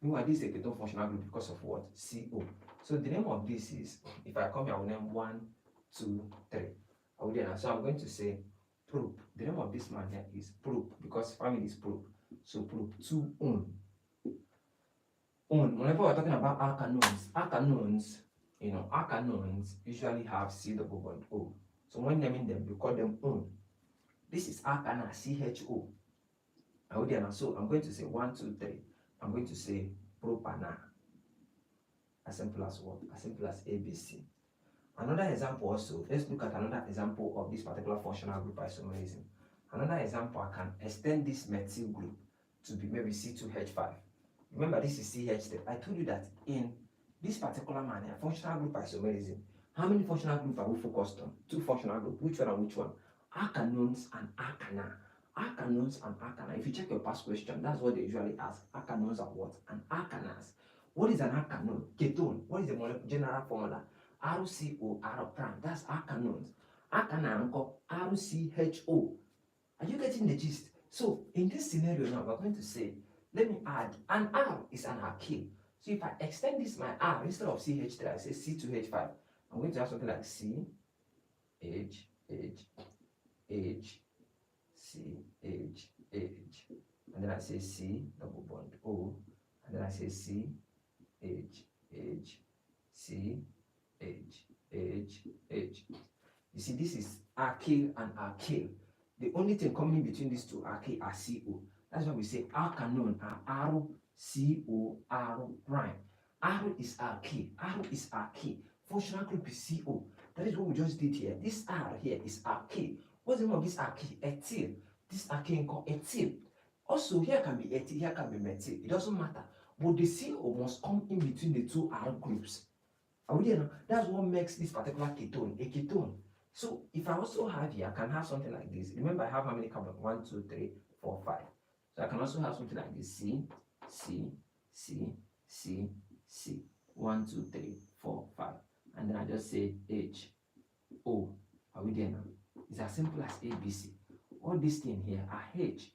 Meanwhile, this is a ketone functional group because of what? CO. So the name of this is, if I come here, I will name 1, 2, 3. So I'm going to say prop. The name of this man here is prop because family is prop. So prop 2 on. Whenever we're talking about alkanones, alkanones usually have C double bond O. So when naming them, you call them on. This is alkanal, CHO. So I'm going to say 1, 2, 3. I'm going to say propanal. As simple as what? As simple as ABC. Another example also, let's look at another example of this particular functional group isomerism. Another example, I can extend this methyl group to be maybe C2H5. Remember, this is CH3. I told you that in this particular manner, functional group isomerism, how many functional groups are we focused on? 2 functional groups. Which one and which one? Alkanones and alkana. Alkanones and alkana. If you check your past question, that's what they usually ask. Alkanones are what? And alkanas. What is an alkanone? Ketone. What is the general formula? RCO, R prime. That's alkanones. Alkana, RCHO. Are you getting the gist? So in this scenario now, we're going to say, let me add, an R is an alkyl. So if I extend this my R, instead of CH3, I say C2H5. I'm going to have something like C, H, H, H, C, H, H. And then I say C, double bond O. And then I say C, H, H, C, H, H, H. You see, this is alkyl and alkyl. The only thing coming between these two alkyl are CO. That's why we say alkanone are RCO R prime. R is alkyl. R is alkyl. Functional group is CO. That is what we just did here. This R here is alkyl. What's the name of this alkyl? Ethyl. This alkyl called ethyl. Also, here can be ethyl, here can be methyl. It doesn't matter. But the CO must come in between the two R groups. Are we there now? That's what makes this particular ketone a ketone. So if I also have here, I can have something like this. Remember, I have how many carbon? 1, 2, 3, 4, 5. So I can also have something like this. C, C, C, C, C. 1, 2, 3, 4, 5. And then I just say H, O. Are we there now? It's as simple as A, B, C. All these things here are H.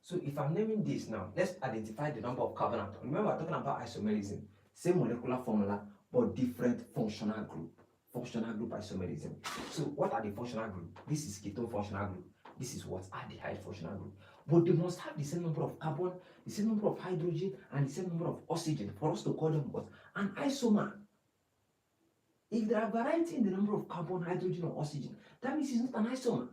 So if I'm naming this now, let's identify the number of carbon atoms. Remember, we're talking about isomerism. Same molecular formula, but different functional group. Functional group isomerism. So what are the functional group? This is ketone functional group. This is what? Aldehyde functional group. But they must have the same number of carbon, the same number of hydrogen, and the same number of oxygen for us to call them what? An isomer. If there are variety in the number of carbon, hydrogen, or oxygen, that means it's not an isomer.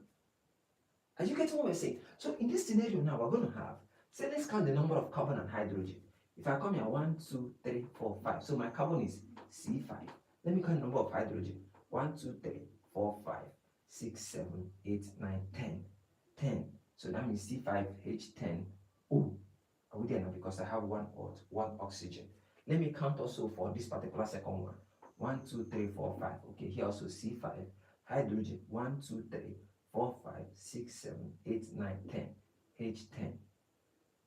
Are you getting what we're saying? So in this scenario now, we're going to have, say let's count the number of carbon and hydrogen. If I come here, 1, 2, 3, 4, 5. So my carbon is C5. Let me count the number of hydrogen. 1, 2, 3, 4, 5, 6, 7, 8, 9, 10. 10. So that means C5H10O. Are we there now? Because I have one oxygen. Let me count also for this particular second one. 1, 2, 3, 4, 5. Okay, here also C5. Hydrogen. 1, 2, 3, 4, 5, 6, 7, 8, 9, 10. H10.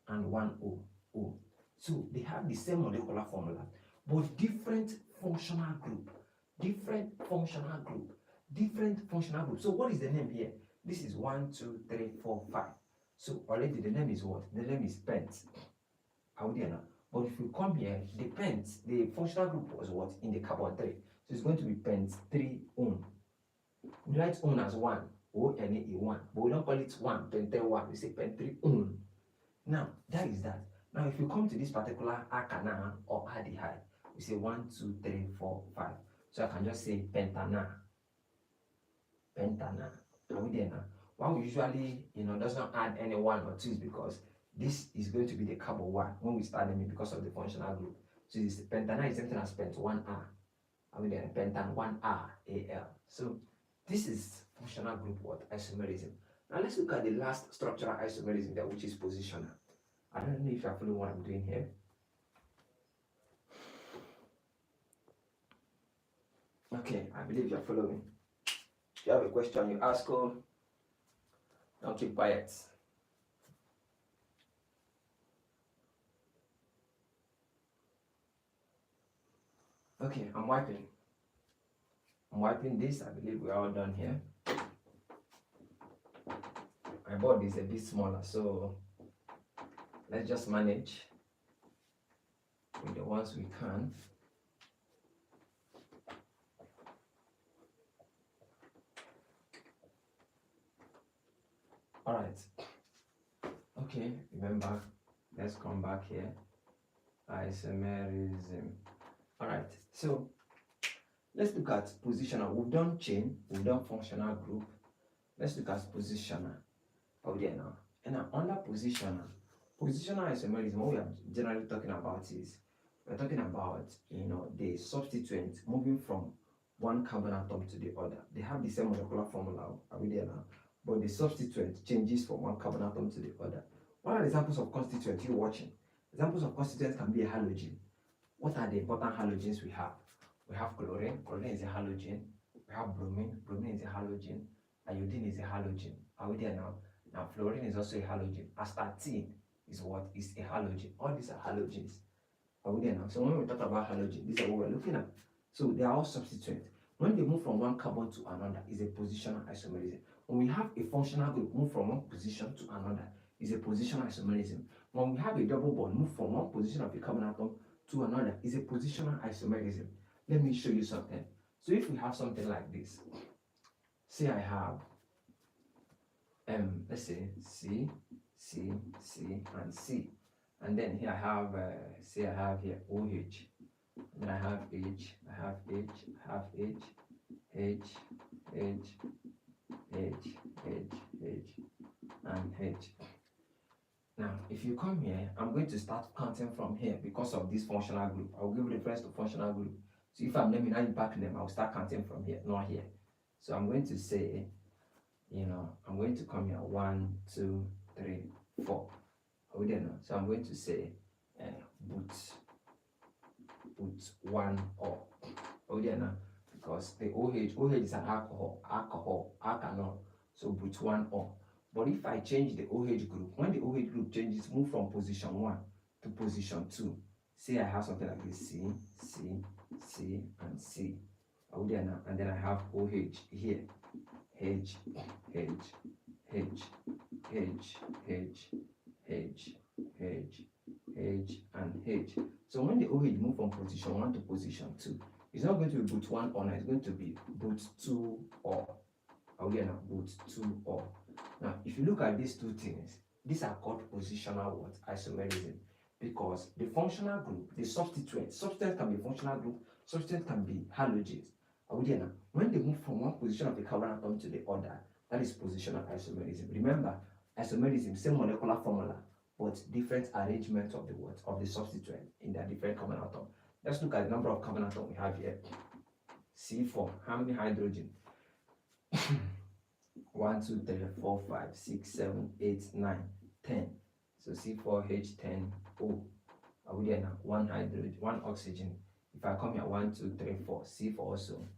And 1 O. O. So they have the same molecular formula, but different functional group. Different functional group. Different functional group. So what is the name here? This is 1, 2, 3, 4, 5. So already the name is what? The name is pent. Are we there now? But if you come here, the pent, the functional group was what? In the carbon 3. So it's going to be pent 3 on. We write on as 1. O-N-E-1. But we don't call it 1, pent 1. We say pent 3 on. Now, that is that. Now, if you come to this particular alkana or aldehyde, we say 1, 2, 3, 4, 5. So I can just say pentana. Pentana. Are we there now? One we usually, does not add any 1 or 2 is because this is going to be the carbon 1 when we start naming because of the functional group. So this pentana is something as pent 1R. Are we there? Pentan 1R, A-L. So this is functional group what? Isomerism. Now let's look at the last structural isomerism there, which is positional. I don't know if you're following what I'm doing here. Okay, I believe you're following. If you have a question, you ask her. Don't keep quiet. Okay, I'm wiping. I'm wiping this. I believe we're all done here. My board is a bit smaller, so let's just manage with the ones we can. All right. Okay, remember, let's come back here. Isomerism. All right, so let's look at positional. We've done chain, we've done functional group. Let's look at positional. Oh, there now. And now, under positional isomerism, what we are generally talking about is we're talking about, the substituent moving from one carbon atom to the other. They have the same molecular formula, are we there now? But the substituent changes from one carbon atom to the other. What are the examples of constituents you're watching? Examples of constituents can be a halogen. What are the important halogens we have? We have chlorine. Chlorine is a halogen. We have bromine. Bromine is a halogen. Iodine is a halogen. Are we there now? Now, fluorine is also a halogen. Astatine is what? Is a halogen. All these are halogens. Are we there now? So when we talk about halogen, these are what we're looking at. So they are all substituents. When they move from one carbon to another, is a positional isomerism. When we have a functional group move from one position to another, is a positional isomerism. When we have a double bond move from one position of a carbon atom to another, is a positional isomerism. Let me show you something. So if we have something like this, say I have, let's say C, C, C, and C, and then here I have, say I have here OH, and then I have H, I have H, I have H, H, H, H, H, H, and H. Now, if you come here, I'm going to start counting from here because of this functional group. I'll give reference to functional group. So if I'm naming IUPAC name, I'll start counting from here, not here. So I'm going to say, I'm going to come here 1, 2, 3, 4. Are we there now? So I'm going to say boot 1 or. Are we there now? Because the OH is an alcohol, so boot 1 or. But if I change the OH group, when the OH group changes, move from position 1 to position 2, say I have something like this, C, C, C, and C. Are we there now? And then I have OH here, H, H, H, H, H, H, H, H, and H. So when the OH move from position 1 to position 2, it's not going to be boot 1 or, it's going to be boot 2 or. Are we there now? Boot 2 or. Now, if you look at these two things, these are called positional what? Isomerism. Because the functional group, the substituent can be functional group, substituent can be halogens. Are we there now? When they move from one position of a carbon atom to the other, that is positional isomerism. Remember, isomerism, same molecular formula, but different arrangement of the what? Of the substituent in their different carbon atom. Let's look at the number of carbon atoms we have here. C4, how many hydrogen? 1, 2, 3, 4, 5, 6, 7, 8, 9, 10. So C4H10O. Are we there now? 1 hydrogen, 1 oxygen. If I come here, 1, 2, 3, 4. C4 also.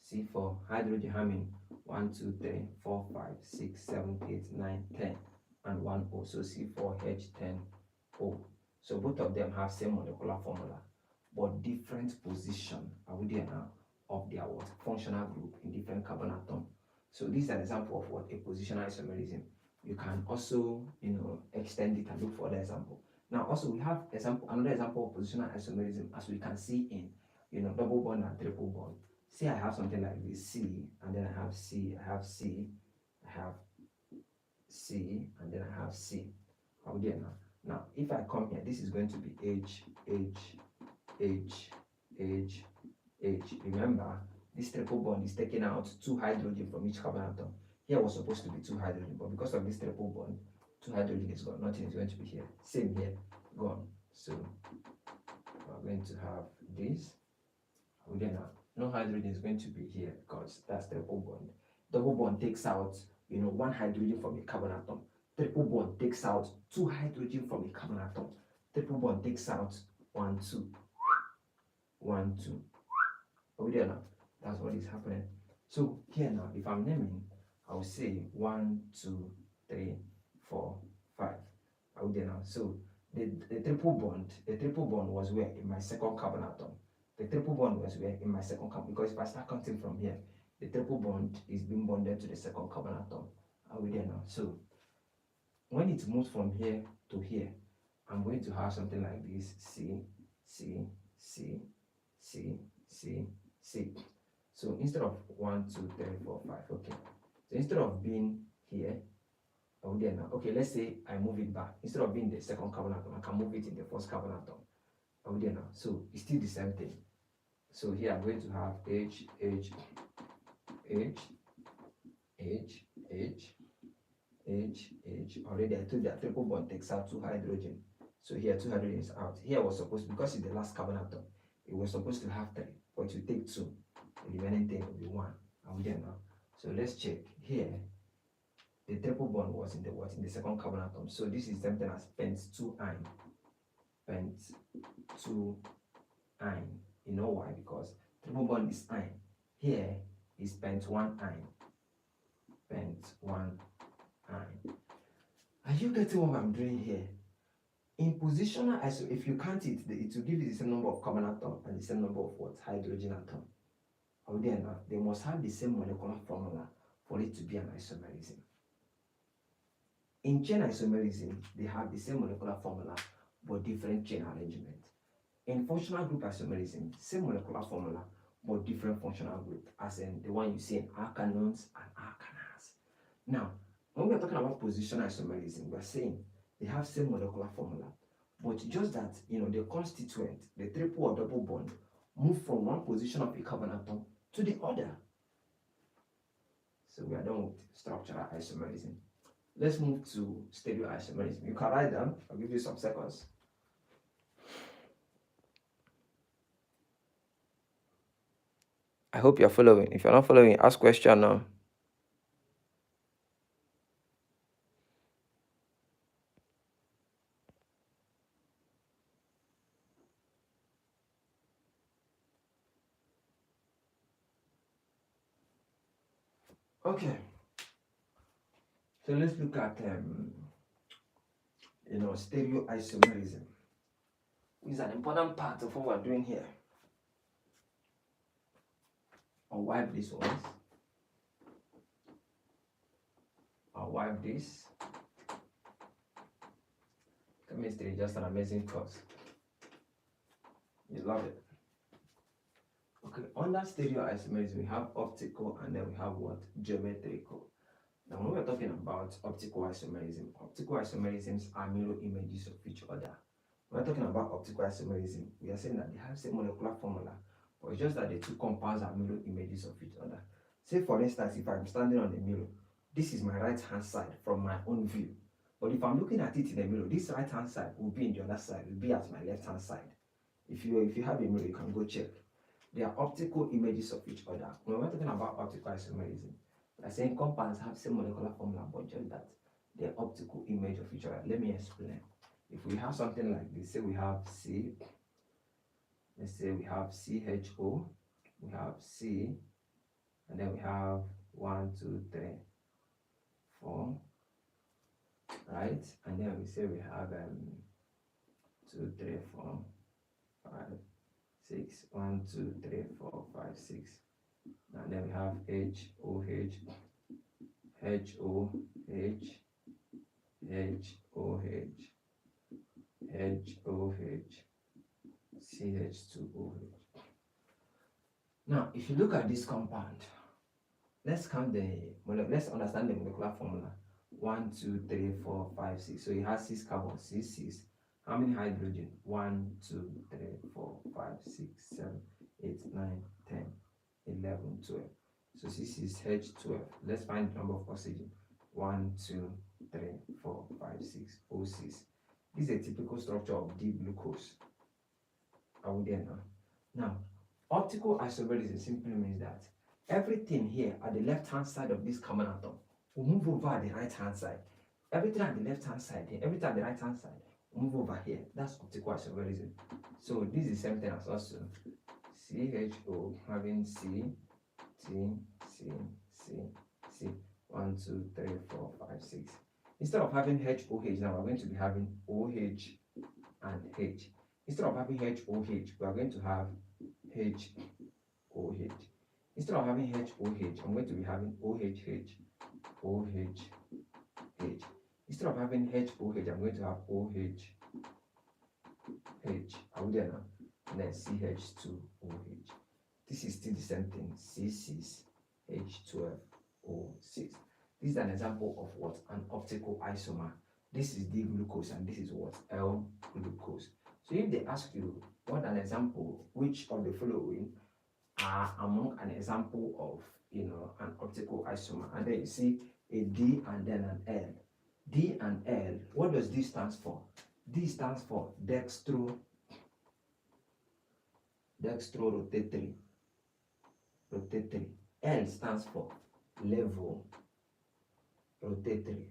C4 hydrogen, how many? 1, 2, 3, 4, 5, 6, 7, 8, 9, 10. And 1 O. So C4H10O. So both of them have same molecular formula, but different position. Are we there now? Of their what? Functional group in different carbon atom. So this is an example of what? A positional isomerism. You can also, extend it and look for the example. Now also we have another example of positional isomerism, as we can see in, double bond and triple bond. Say I have something like this, C, and then I have C, I have C, I have C, and then I have C. Are we there now? Now, if I come here, this is going to be H, H, H, H, H. Remember, this triple bond is taking out 2 hydrogen from each carbon atom. Here was supposed to be 2 hydrogen, but because of this triple bond, 2 hydrogen is gone. Nothing is going to be here. Same here, gone. So we're going to have this. Again, no hydrogen is going to be here because that's triple bond. Double bond takes out, 1 hydrogen from a carbon atom. Triple bond takes out 2 hydrogen from a carbon atom. Triple bond takes out 1, 2. 1, 2. Are we there now? That's what is happening. So here now, if I'm naming, I'll say 1, 2, 3, 4, 5. Are we there now? So the triple bond was where? In my second carbon atom. The triple bond was where? In my second carbon, because if I start counting from here, the triple bond is being bonded to the second carbon atom. Are we there now? So when it moves from here to here, I'm going to have something like this: C, C, C, C, C, C. So instead of 1, 2, 3, 4, 5, okay. So instead of being here, are we there now? Okay, let's say I move it back. Instead of being the second carbon atom, I can move it in the first carbon atom. Are we there now? So it's still the same thing. So here I'm going to have H, H, H, H, H, H, H. Already I told you that triple bond takes out 2 hydrogen. So here 2 hydrogens out. Here was supposed, because it's the last carbon atom, it was supposed to have 3, but you take 2. The remaining thing will be 1. Are we there now? So let's check. Here, the triple bond was in the what? In the second carbon atom. So this is something as pent2-ine. Pent2-ine. You know why? Because triple bond is ine. Here is pent1-ine. Pent1-ine. Are you getting what I'm doing here? In positional iso, if you count it, it will give you the same number of carbon atom and the same number of what? Hydrogen atom. Are we there now? They must have the same molecular formula for it to be an isomerism. In chain isomerism, they have the same molecular formula but different chain arrangement. In functional group isomerism, same molecular formula but different functional group, as in the one you see in alkanones and alkanes. Now, when we are talking about positional isomerism, we are saying they have same molecular formula, but just that, the constituent, the triple or double bond, move from one position of a carbon atom to the other. So we are done with structural isomerism. Let's move to stereoisomerism. You can write down. I'll give you some seconds. I hope you're following. If you're not following, ask question now. Okay. So let's look at stereoisomerism, which is an important part of what we're doing here. I'll wipe this once. I'll wipe this. Chemistry is just an amazing course. You love it. Okay, under stereoisomerism, we have optical and then we have what? Geometrical. Now, when we're talking about optical isomerisms are mirror images of each other. When we're talking about optical isomerism, we are saying that they have the same molecular formula, but it's just that the two compounds are mirror images of each other. Say, for instance, if I'm standing on the mirror, this is my right hand side from my own view. But if I'm looking at it in the mirror, this right hand side will be in the other side, will be at my left hand side. If you have a mirror, you can go check. They are optical images of each other. When we're talking about optical isomerism, we are saying compounds have same molecular formula, but just that they're optical image of each other. Let me explain. If we have something like this, say we have C, let's say we have CHO, we have C, and then we have 1, 2, 3, 4, right? And then we say we have 2, 3, 4, 5, 6, 1, 2, 3, 4, 5, 6. And then we have H, O, H, H, O, H, H, O, H, H, O, H, CH2OH. Now, if you look at this compound, let's understand the molecular formula. 1, 2, 3, 4, 5, 6. So it has 6 carbons, 6, 6. How many hydrogen? 1, 2, 3, 4, 5, 6, 7, 8, 9, 10, 11, 12. So this is H12. Let's find the number of oxygen. 1, 2, 3, 4, 5, 6, O6. This is a typical structure of D-glucose. Are we there now? Now, optical isomerism simply means that everything here at the left-hand side of this carbon atom will move over at the right-hand side. Everything at the left-hand side here, everything at the right-hand side will move over here. That's optical isomerism. So this is the same thing as also CHO having C, T, C, C, C. 1, 2, 3, 4, 5, 6. Instead of having HOH, now we're going to be having OH and H. Instead of having HOH, we are going to have HOH. Instead of having HOH, I'm going to be having OHH, OHH. Instead of having HOH, I'm going to have OHH. Are we there now? And then CH2OH. This is still the same thing, C6H12O6. This is an example of what? An optical isomer. This is D-glucose and this is what? L-glucose. So if they ask you what an example, which of the following are among an example of an optical isomer, and then you see a D and then an L. D and L, what does D stand for? D stands for dextrorotatory. L stands for level rotatory.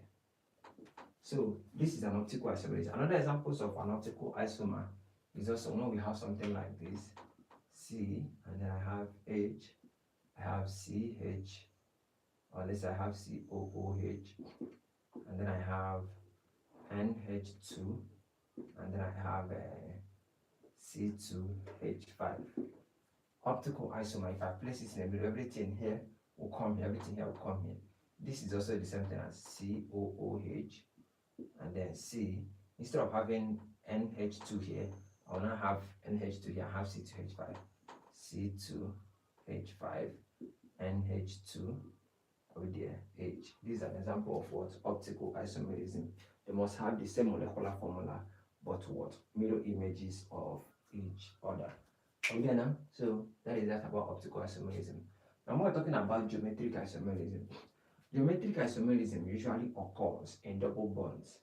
So this is an optical isomerism. Another examples of an optical isomer is also when we have something like this, C, and then I have H, I have CH, or let's say I have COOH, and then I have NH2, and then I have C2H5. Optical isomer, if I place it in the middle, everything here will come here, everything here will come here. This is also the same thing as COOH, and then C, instead of having NH2 here, I will now have NH2 here, I have C2H5, C2H5, NH2, with the H. This is an example of what? Optical isomerism. They must have the same molecular formula, but what? Mirror images of each other. Okay now? So that is that about optical isomerism. Now we're talking about geometric isomerism. Geometric isomerism usually occurs in double bonds.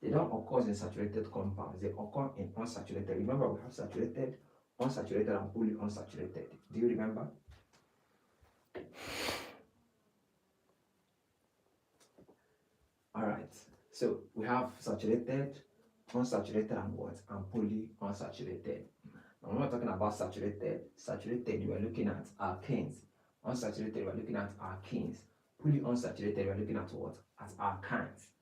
They don't occur in saturated compounds, they occur in unsaturated. Remember, we have saturated, unsaturated, and polyunsaturated. Do you remember? Alright, so we have saturated, unsaturated, and what? And polyunsaturated. Now, when we're talking about saturated, we are looking at alkanes. Unsaturated, we are looking at alkenes. Polyunsaturated, we are looking at what? At alkynes.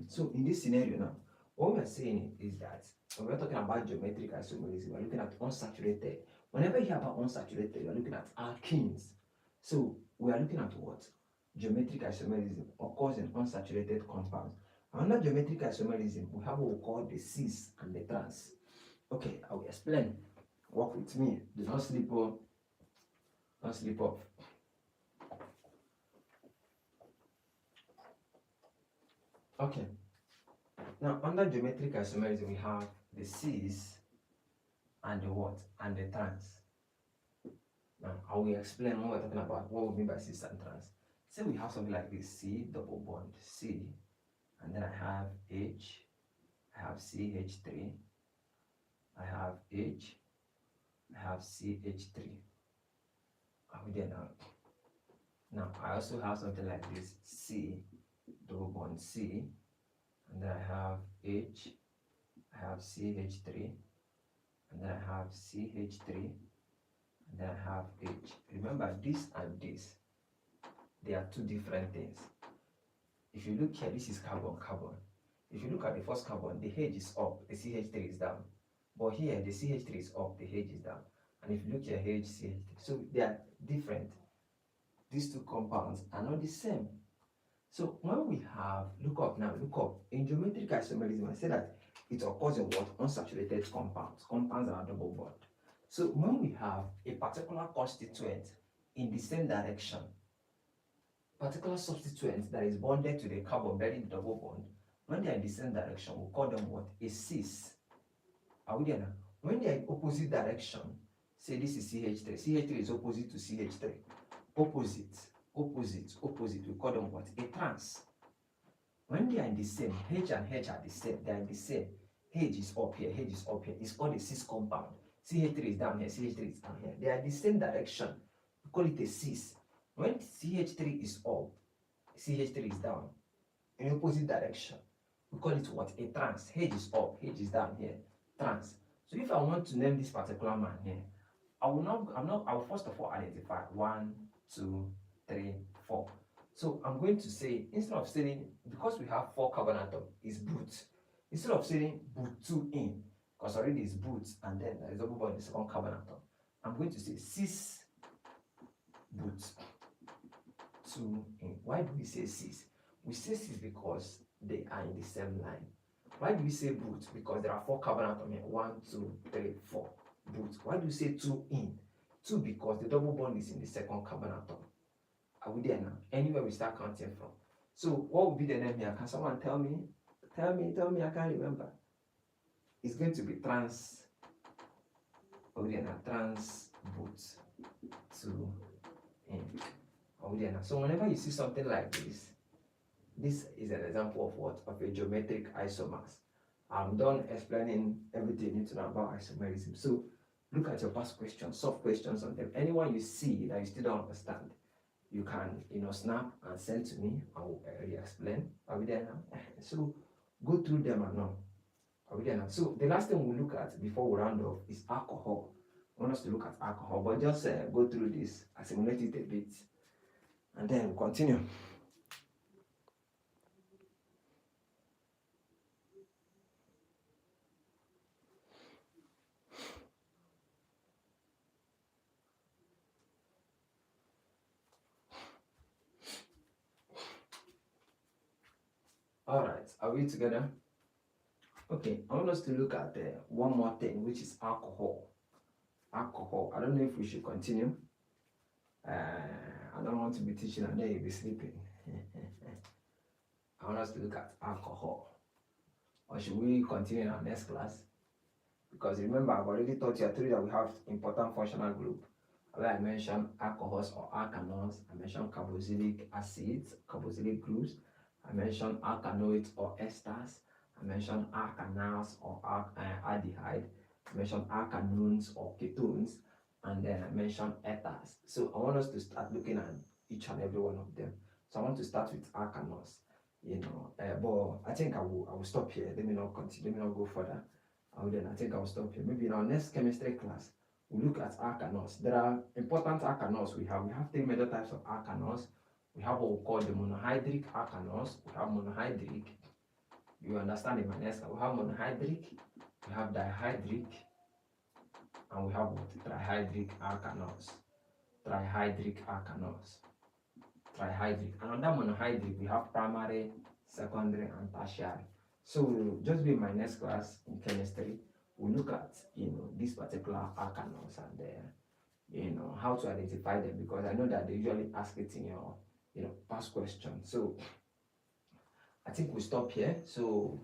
So in this scenario now, what we are saying is that when we're talking about geometric isomerism, we're looking at unsaturated. Whenever you hear about unsaturated, we're looking at alkenes. So we are looking at what? Geometric isomerism occurs in unsaturated compounds. Under geometric isomerism, we have what we call the cis and the trans. Okay, I will explain. Work with me. Do not sleep on. Don't sleep off. Okay. Now, under geometric isomerism, we have the cis and the what? And the trans. Now, I will explain what we're talking about, what we mean by cis and trans. Say we have something like this, C double bond, C, and then I have H, I have CH3, I have H, I have CH3. Are we there now? Now, I also have something like this, C double bond, C, and then I have H, I have CH3, and then I have CH3, and then I have H. Remember, this and this, they are two different things. If you look here, this is carbon. If you look at the first carbon, the H is up, the CH3 is down. But here, the CH3 is up, the H is down. And if you look here, H, CH3. So they are different. These two compounds are not the same. So when we have, look up, in geometric isomerism, I say that it occurs in what? Unsaturated compounds. Compounds are double bond. So when we have a particular constituent in the same direction, particular substituent that is bonded to the carbon bearing the double bond, when they are in the same direction, we call them what? A cis. Are we there now? When they are in opposite direction, say this is CH3. CH3 is opposite to CH3. Opposite, we call them what? A trans. When they are in the same, H and H are the same, they are in the same. H is up here, H is up here. It's called a cis compound. CH3 is down here, CH3 is down here. They are in the same direction. We call it a cis. When CH3 is up, CH3 is down. In opposite direction, we call it what? A trans. H is up, H is down here. Trans. So if I want to name this particular man here, I will first of all identify 1, 2, 3, 4. So I'm going to say, instead of saying, because we have 4 carbon atoms, is boot. Instead of saying boot 2 in, because already it's boot and then there is double bond in the second carbon atom, I'm going to say cis boot 2 in. Why do we say cis? We say cis because they are in the same line. Why do we say boot? Because there are 4 carbon atoms here. 1, 2, 3, 4. Boot. Why do we say 2 in? 2 because the double bond is in the second carbon atom. Are we there now? Anywhere we start counting from. So what would be the name here? Can someone tell me? Tell me, I can't remember. It's going to be trans. Are we there now? Trans boot 2 in. Are we there now? So whenever you see something like this is an example of what? Of a geometric isomers. I'm done explaining everything you need to know about isomerism. So look at your past questions, solve questions on them. Anyone you see that you still don't understand, you can, snap and send to me. I will re-explain. Are we there now? So go through them and all. Are we there now? So the last thing we'll look at before we round off is alcohol. I want us to look at alcohol, but just go through this, assimilate it a bit, and then we'll continue. All right, are we together? Okay, I want us to look at one more thing, which is alcohol. Alcohol. I don't know if we should continue. I don't want to be teaching and then you'll be sleeping. I want us to look at alcohol. Or should we continue in our next class? Because remember, I've already taught you, I told you that we have important functional group. Where I mentioned alcohols or alkanols, I mentioned carboxylic acids, carboxylic groups, I mentioned alkanoids or esters, I mentioned alkanals or aldehyde, I mentioned alkanones or ketones, and then I mentioned ethers. So I want us to start looking at each and every one of them. So I want to start with alkanols, but I think I will stop here. Let me not continue, let me not go further. I think I'll stop here. Maybe in our next chemistry class, we'll look at alkanols. There are important alkanols we have. We have three major types of alkanols. We have what we call the monohydric alkanols. We have monohydric. You understand in my next class. We have monohydric, we have dihydric, and we have what? Trihydric alkanols. Trihydric alkanols. Trihydric. And under monohydric, we have primary, secondary, and tertiary. So just be in my next class in chemistry, we'll look at these particular alkanols and how to identify them, because I know that they usually ask it in your past question. So I think we'll stop here. So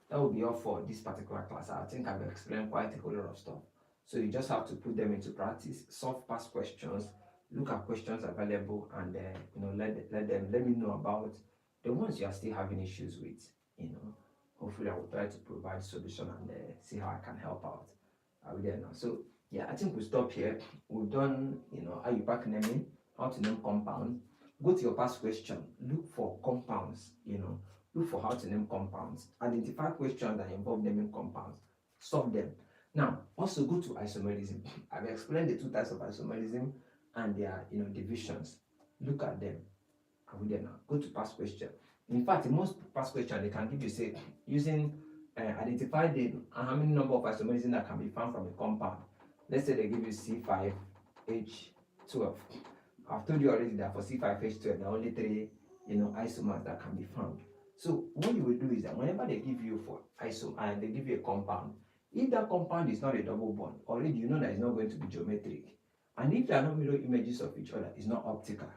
that will be all for this particular class. I think I've explained quite a whole lot of stuff. So you just have to put them into practice, solve past questions, look at questions available, and let me know about the ones you are still having issues with. Hopefully I will try to provide solution and see how I can help out. Are we there now? So yeah, I think we'll stop here. We've done IUPAC naming, how to name compounds. Go to your past question, look for compounds, look for how to name compounds, identify questions that involve naming compounds, solve them. Now also go to isomerism. I've explained the two types of isomerism and their divisions. Look at them. Are we there now? Go to past question. In fact, in most past questions, they can give you, say, using identify the how many number of isomerism that can be found from a compound. Let's say they give you C5H12. I've told you already that for C5H12, there are only 3 isomers that can be found. So what you will do is that whenever they give you they give you a compound, if that compound is not a double bond, already you know that it's not going to be geometric. And if there are no mirror images of each other, it's not optical.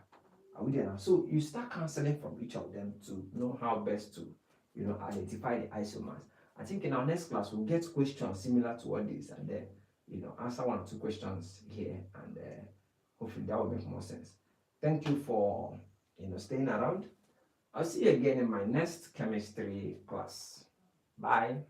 Are we there now? So you start cancelling from each of them to know how best to identify the isomers. I think in our next class we'll get questions similar to what this, and then answer 1 or 2 questions here, and hopefully that will make more sense. Thank you for staying around. I'll see you again in my next chemistry class. Bye.